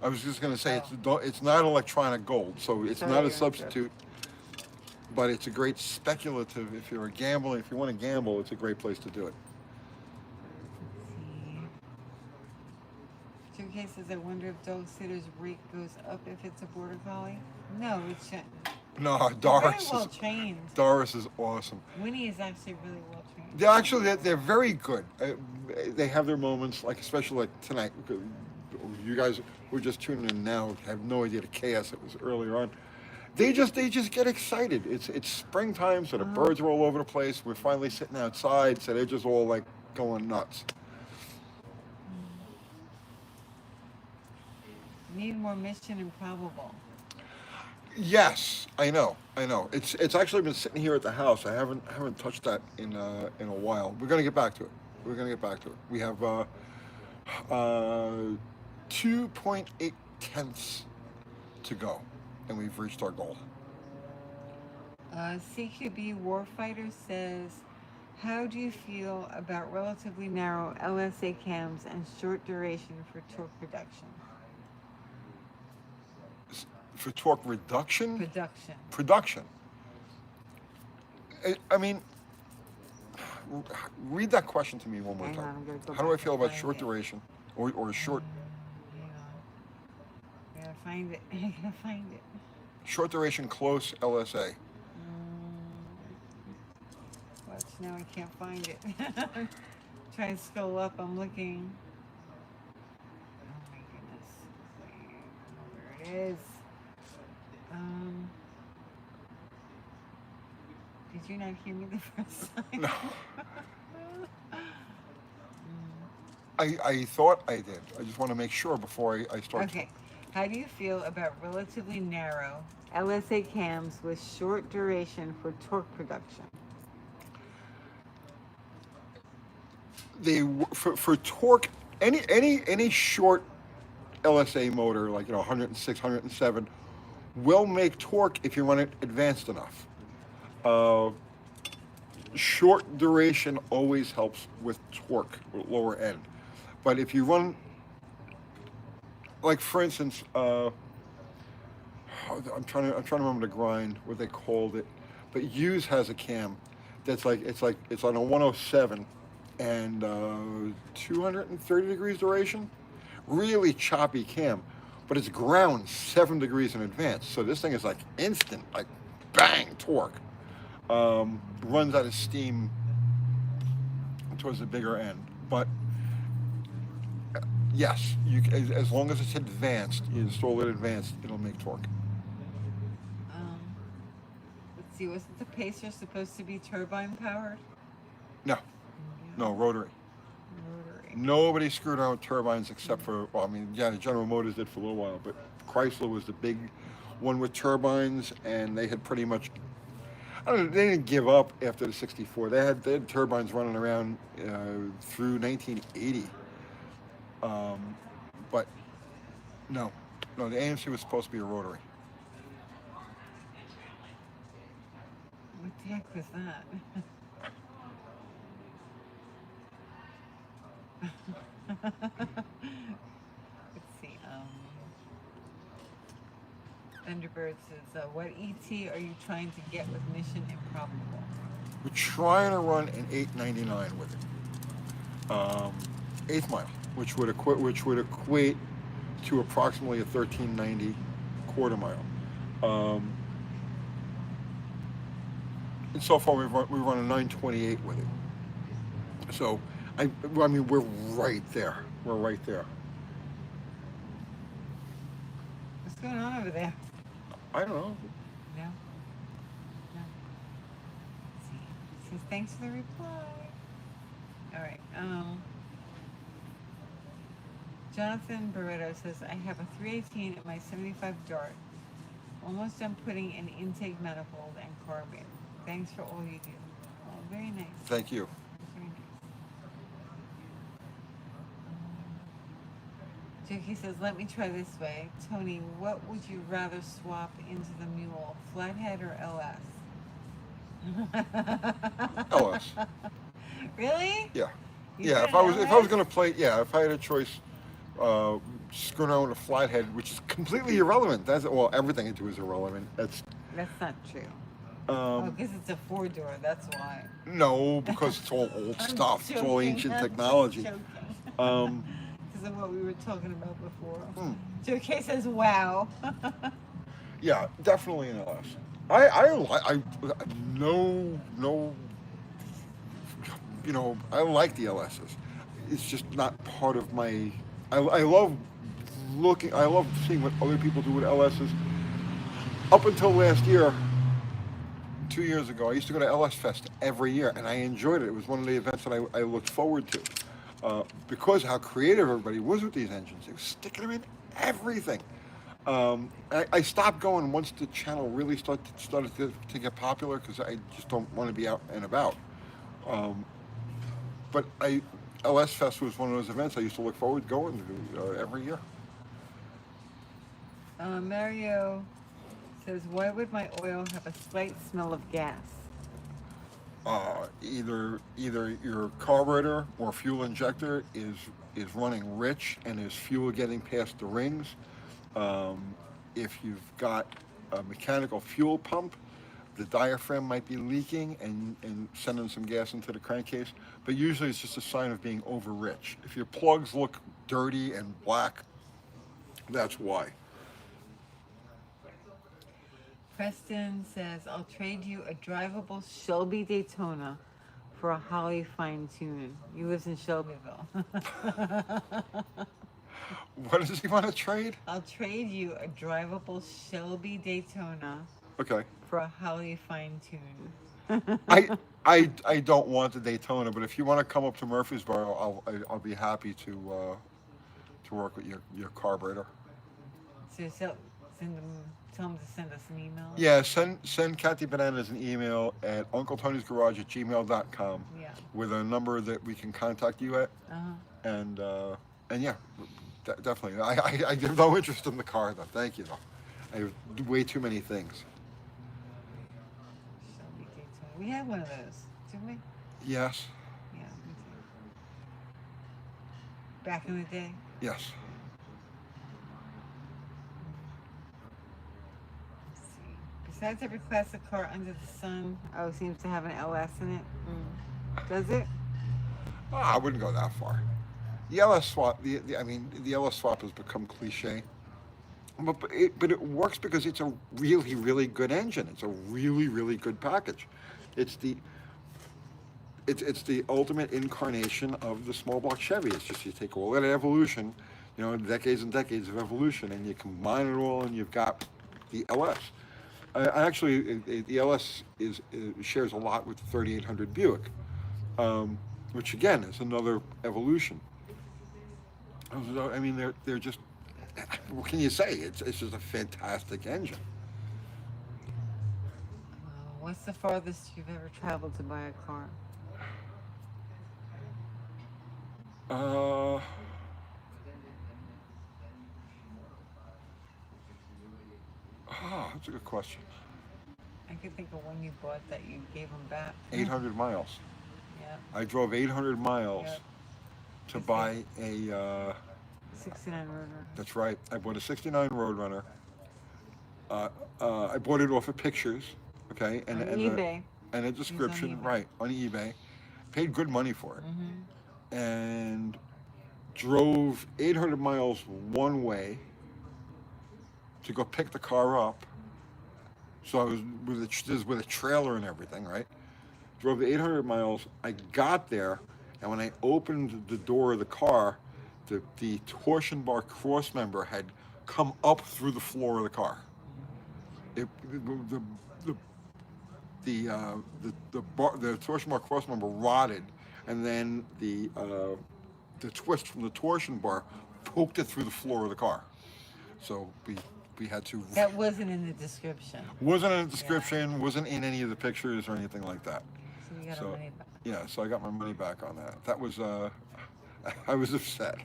I was just going to say it's not electronic gold, so it's not a substitute. But it's a great speculative. If you're a gambler, if you want to gamble, it's a great place to do it. Two cases. I wonder if dog sitter's rate goes up if it's a border collie. No, it shouldn't. No, Doris very well trained. Doris is awesome. Winnie is actually really well trained. They're very good. They have their moments, like especially like tonight. You guys who are just tuning in now have no idea the chaos that was earlier on. They just get excited. It's springtime, so the birds are all over the place. We're finally sitting outside, so they're just all like going nuts. Need more Mission Improbable. Yes, I know. It's actually been sitting here at the house. I haven't touched that in a while. We're gonna get back to it. We have 2.8 tenths to go, and we've reached our goal. CQB Warfighter says, how do you feel about relatively narrow LSA cams and short duration for torque reduction? For torque reduction? Production. Production. I mean, read that question to me one more time. How do I feel about short duration or short? I gotta find it. Short duration close LSA. Watch, now I can't find it. Trying to scroll up, I'm looking. Oh my goodness. There it is. Did you not hear me the first time? No. I thought I did. I just want to make sure before I start. Okay. How do you feel about relatively narrow LSA cams with short duration for torque production? For torque, any short LSA motor like 106, 107 will make torque if you run it advanced enough. Short duration always helps with torque, with lower end. But if you run, like for instance, I'm trying to remember the grind, what they called it. But Hughes has a cam that's it's on a 107 and 230 degrees duration. Really choppy cam, but it's ground 7 degrees in advance. So this thing is like instant, like bang torque. Runs out of steam towards the bigger end. But Yes, as long as it's advanced, you install it advanced, it'll make torque. Um, let's see, wasn't the Pacer supposed to be turbine powered? No, Yeah, no, rotary. rotary. Nobody screwed around with turbines except for, well, I mean, yeah, General Motors did for a little while, but Chrysler was the big one with turbines, and they had pretty much, I don't know, they didn't give up after the 64. They had turbines running around through 1980. Um, but no, no, the AMC was supposed to be a rotary. What the heck was that? Let's see. Thunderbird says, "What ET are you trying to get with Mission Improbable?" We're trying to run an 899 with it, eighth mile, which would equate to approximately a 1390 quarter mile. Um, and so far we run a 928 with it. So I mean we're right there. We're right there. What's going on over there? I don't know. No, no. Let's see. It says thanks for the reply. All right. Jonathan Barreto says, I have a 318 in my 75 Dart. Almost done putting an intake manifold and carb in. Thanks for all you do. Oh, very nice. Thank you. Very nice. Jackie says, let me try this way. Tony, what would you rather swap into the mule, flathead or LS? LS. Really? Yeah. You Yeah. got If I was an if I was LS? gonna play, yeah, if I had a choice, screwing around with a flathead, which is completely irrelevant. That's well, everything I do is irrelevant. That's not true. Oh, Um, because it's a four-door, that's why. no, because it's all old I'm stuff. It's all joking. ancient I'm just technology. joking. Um, Because of what we were talking about before. hmm. Joe K says, wow. Yeah, definitely an LS. I no, I like the LSs. It's just not part of my. I love looking. I love seeing what other people do with LSs. Up until last year, 2 years ago, I used to go to LS Fest every year, and I enjoyed it. It was one of the events that I looked forward to, because how creative everybody was with these engines. They were sticking them in everything. I stopped going once the channel really started to get popular because I just don't want to be out and about. Um, but LS Fest was one of those events I used to look forward to going to every year. Mario says, why would my oil have a slight smell of gas? Either your carburetor or fuel injector is running rich and is fuel getting past the rings. Um, if you've got a mechanical fuel pump, the diaphragm might be leaking and sending some gas into the crankcase, but usually it's just a sign of being over rich. If your plugs look dirty and black, that's why. Preston says, I'll trade you a drivable Shelby Daytona for a Holly fine tune. He lives in Shelbyville. What does he want to trade? I'll trade you a drivable Shelby Daytona Okay. for a Holly fine tune. I I don't want the Daytona, but if you want to come up to Murfreesboro, I'll be happy to work with your carburetor. So send them, tell them to send us an email. Yeah, send Kathy Bananas an email at uncletonysgarage@gmail.com Yeah. with a number that we can contact you at, Uh-huh. and yeah, definitely. I have no interest in the car though. Thank you though. I have way too many things. Shelby Daytona. We had one of those, didn't we? Yes, Yeah, we did. Back in the day. yes. Let's see. Besides every classic car under the sun, seems to have an LS in it. Does it? Oh, I wouldn't go that far. The LS swap, I mean, the LS swap has become cliche, but it works because it's a really really good engine. It's a really really good package. It's it's the ultimate incarnation of the small block Chevy. It's just you take all that evolution, decades and decades of evolution, and you combine it all, and you've got the LS. I actually, the LS shares a lot with the 3800 Buick, which again is another evolution. I mean, they're just, what can you say? It's just a fantastic engine. What's the farthest you've ever traveled to buy a car? That's a good question. I could think of one you bought that you gave them back. 800 miles. Yeah. I drove 800 miles to buy a 69 Roadrunner. That's right. I bought a 69 Roadrunner. I bought it off of pictures, okay, and eBay. And a description, right, on eBay. Paid good money for it. Mm-hmm. And drove 800 miles one way to go pick the car up. So I was with a trailer and everything, right? Drove the 800 miles. I got there, and when I opened the door of the car, the torsion bar cross member had come up through the floor of the car. The torsion bar cross member rotted, and then the twist from the torsion bar poked it through the floor of the car. So we had to. That wasn't in the description. Wasn't in the description. Wasn't in any of the pictures or anything like that. So you got your money back. Yeah, so I got my money back on that. That was I was upset.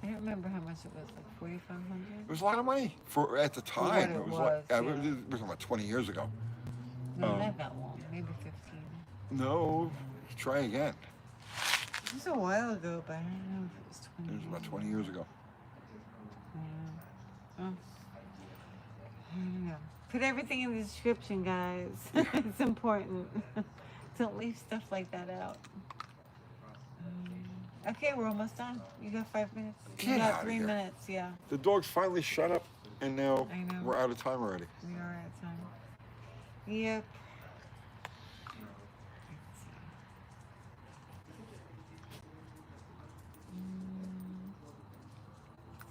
I don't remember how much it was, like 4,500. It was a lot of money for at the time. It was like yeah. it was about 20 years ago. No, not that long. Maybe 15. No, try again. It was a while ago, but I don't know if it was 20. It was about 20 years ago. Yeah. Oh. I don't know. Put everything in the description, guys. It's important. Don't leave stuff like that out. Okay, we're almost done. You got 5 minutes. You got 3 minutes, yeah. The dogs finally shut up, and now we're out of time already. We are out of time. Yep.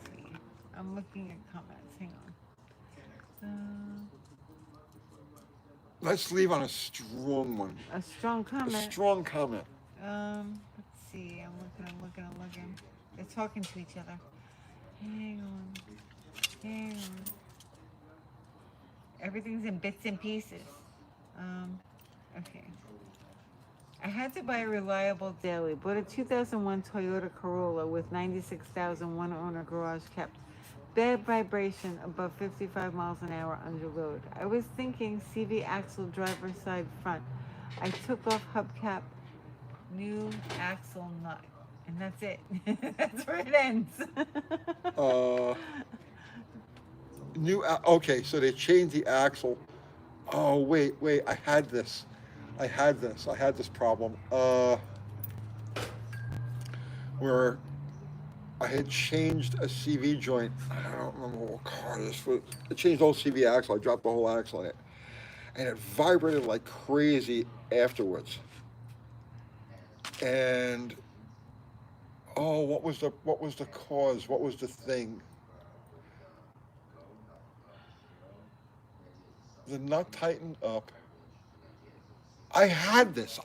Let's see. I'm looking at comments. Hang on. Let's leave on a strong one. A strong comment. A strong comment. Let's see. I'm looking. They're talking to each other. Hang on. Everything's in bits and pieces. Okay. I had to buy a reliable daily. Bought a 2001 Toyota Corolla with 96,000 one owner garage kept. Bad vibration above 55 miles an hour under load. I was thinking CV axle driver's side front. I took off hubcap, new axle nut, and that's it. That's where it ends. Okay, so they changed the axle. Oh, wait, I had this problem. Where I had changed a CV joint. I don't remember what car this was. I changed the whole CV axle. I dropped the whole axle in it. And it vibrated like crazy afterwards. And what was the cause? What was the thing? The nut tightened up. I had this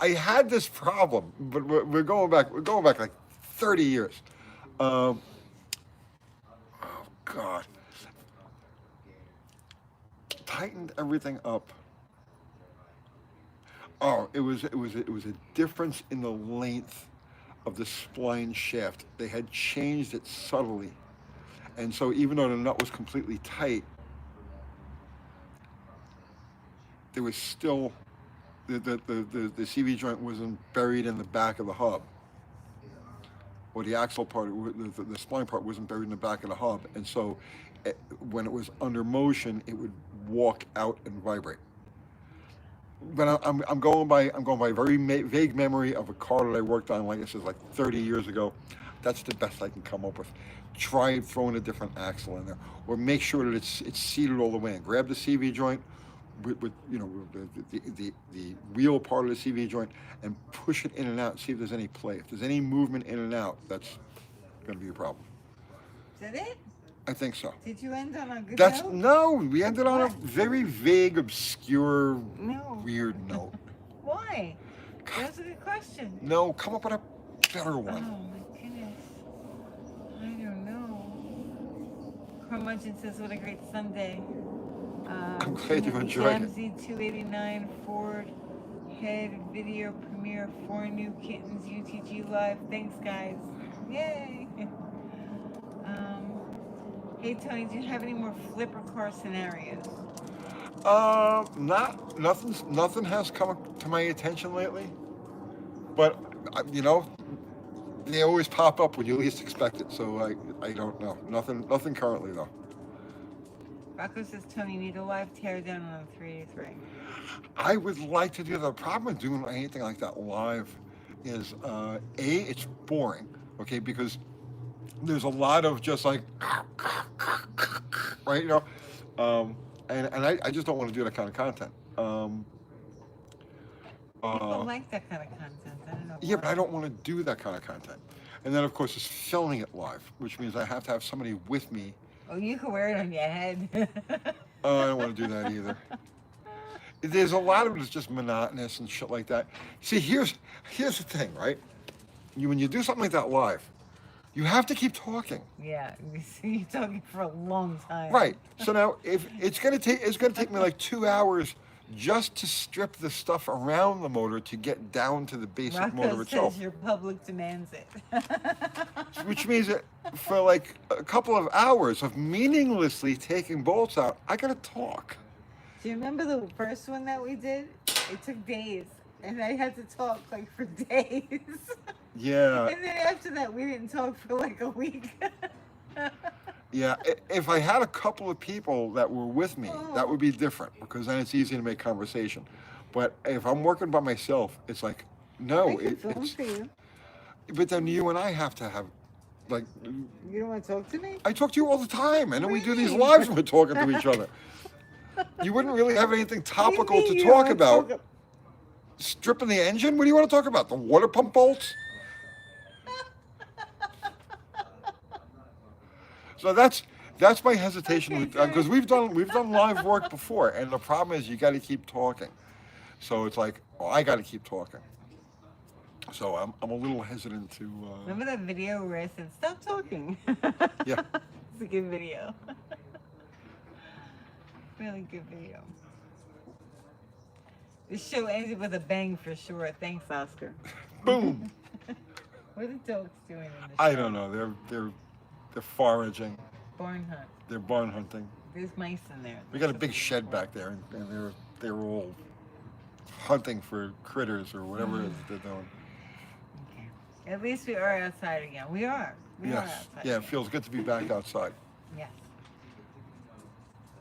problem, but we're going back like 30 years. Oh God. Tightened everything up. Oh, it was a difference in the length of the spline shaft. They had changed it subtly. And so even though the nut was completely tight, there was still the CV joint wasn't buried in the back of the hub. Or the axle part, the spline part wasn't buried in the back of the hub. And so when it was under motion, it would walk out and vibrate. But I'm going by a very vague memory of a car that I worked on, like I said, like 30 years ago. That's the best I can come up with. Try throwing a different axle in there, or make sure that it's seated all the way in. Grab the CV joint, with you know the wheel part of the CV joint and push it in and out. See if there's any play. If there's any movement in and out, that's going to be a problem. Is that it? I think so. Did you end on a good That's note? no. We ended on a What? very vague, obscure, No. weird note. Why? That was a good question. No, come up with a better Oh one. my goodness. I don't know. Curmudgeon says, what a great Sunday. I'm glad you enjoyed it. Jamsey 289 Ford Head Video Premiere 4 New Kittens UTG Live. Thanks, guys. Yay. Hey, Tony, do you have any more flipper car scenarios? Nothing has come to my attention lately, but you know, they always pop up when you least expect it. So I don't know. Nothing currently though. Rocco says, Tony, need a live teardown on a 383. I would like to do that. The problem with doing anything like that live is it's boring. Okay, because there's a lot of just like right, you know. And I just don't want to do that kind of content. People like that kind of content. I don't know. Yeah, why. but I don't want to do that kind of content. And then, of course, it's filming it live, which means I have to have somebody with me. Oh, you can wear it on your head. I don't want to do that either. There's a lot of it that's just monotonous and shit like that. See, here's the thing, right? When you do something like that live, you have to keep talking. Yeah, you're talking for a long time. Right. So now, if it's gonna take me like 2 hours just to strip the stuff around the motor to get down to the basic Rocco motor itself. says your public demands it. Which means that for like a couple of hours of meaninglessly taking bolts out, I gotta talk. Do you remember the first one that we did? It took days, and I had to talk like for days. Yeah. And then after that, we didn't talk for like a week. Yeah, if I had a couple of people that were with me, that would be different because then it's easy to make conversation. But if I'm working by myself, it's like, no, I can film it's. for you. But then you and I have to have, like. You don't want to talk to me? I talk to you all the time, and then we do these Really? lives and we're talking to each other. You wouldn't really have anything topical What do to you mean you talk don't about. talk Stripping the engine? What do you want to talk about? The water pump bolts? So that's my hesitation because we've done live work before, and the problem is you got to keep talking. So it's like, oh, I got to keep talking. So I'm a little hesitant to. Remember that video where I said, "Stop talking"? Yeah. It's a good video. Really good video. This show ended with a bang for sure. Thanks, Oscar. Boom. What are the dogs doing in the show? I don't know. They're foraging. Barn hunt. They're barn hunting. There's mice in there. We got a big shed back there, and they're all hunting for critters or whatever it is they're doing. Okay. At least we are outside again. We are. We are Yes. outside Yeah, it again. feels good to be back outside. Yes.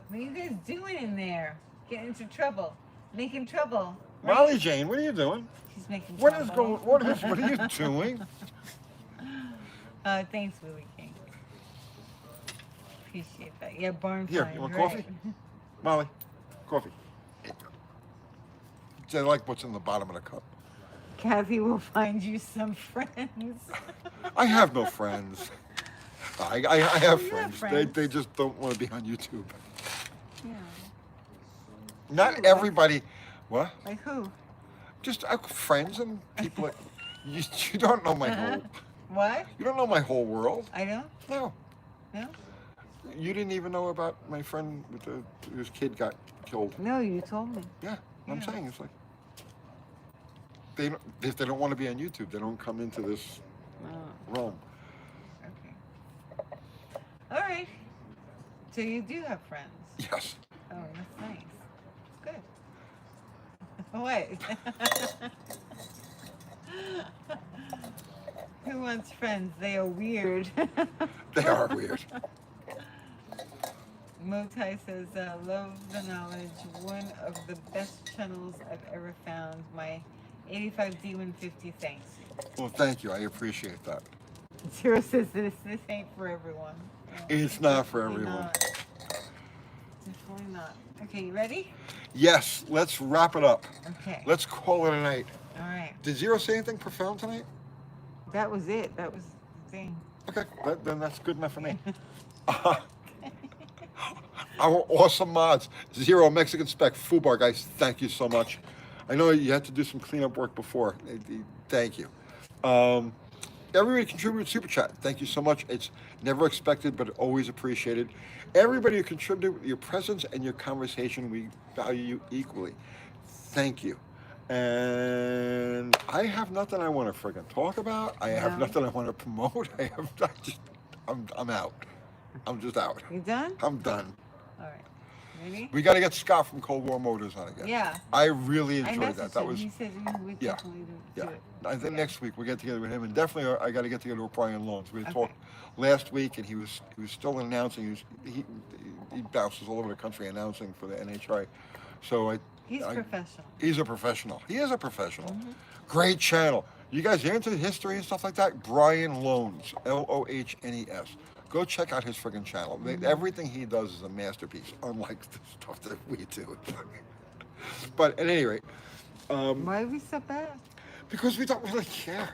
What are you guys doing in there? Getting into trouble. Making trouble. Right? Molly Jane, what are you doing? She's making What trouble. what are you doing? Thanks, Willie King. Appreciate that. Yeah, barn Here, find, you want right. coffee? Molly, coffee. I like what's in the bottom of the cup. Kathy will find you some friends. I have no friends. I have You have friends. friends. They just don't want to be on YouTube. Yeah. Not Who? everybody. What? Like who? Just friends and people. You don't know my whole. What? You don't know my whole world. I don't? No. No? You didn't even know about my friend with whose kid got killed. No, you told me. Yeah, I'm Yeah. saying it's like if they don't want to be on YouTube, they don't come into this Oh, realm. okay. All right. So you do have friends. Yes. Oh, that's nice. Good. What? Who wants friends? They are weird. They are weird. Motai says, love the knowledge. One of the best channels I've ever found. My 85D150, thanks. Well, thank you. I appreciate that. Zero says this ain't for everyone. Oh, It's not for definitely everyone. not. Definitely not. Okay, you ready? Yes, let's wrap it up. Okay. Let's call it a night. All right. Did Zero say anything profound tonight? That was it. That was the thing. Okay, then that's good enough for me. Our awesome mods, Zero, Mexican Spec, Fubar, guys, thank you so much. I know you had to do some cleanup work before. Thank you. Everybody contributed Super Chat. Thank you so much. It's never expected, but always appreciated. Everybody who contributed with your presence and your conversation, we value you equally. Thank you. And I have nothing I want to friggin' talk about. I have nothing I want to promote. I'm out. I'm just out. You done? I'm done. All right. Ready? We got to get Scott from Cold War Motors on again. Yeah. I really I enjoyed messaged that. That him. was. He said we would Yeah. definitely do Yeah, it. I think next week we'll get together with him, and definitely I got to get together with Brian Loans. We Okay. talked last week, and he was still announcing. He bounces all over the country announcing for the NHRA. So He's professional. He's a professional. He is a professional. Mm-hmm. Great channel. You guys are into history and stuff like that? Brian Loans, Lohnes. Go check out his friggin' channel. Mm-hmm. Everything he does is a masterpiece, unlike the stuff that we do. But at any rate. Why are we so bad? Because we don't really care.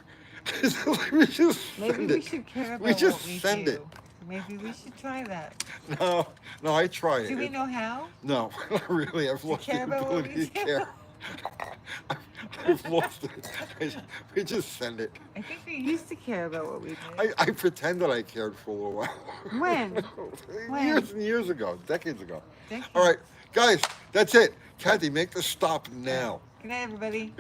We just Maybe send we it. should care about We just what we send do. it. Maybe we should try that. No, I try it. Do we know how? No, not really. I've lost the care about what ability we to do? care. I've lost it. We just send it. I think we used to care about what we did. I pretended I cared for a little while. When? When? Years and years ago, decades ago. Decades. All right, guys, that's it. Kathy, make the stop now. Good night, everybody.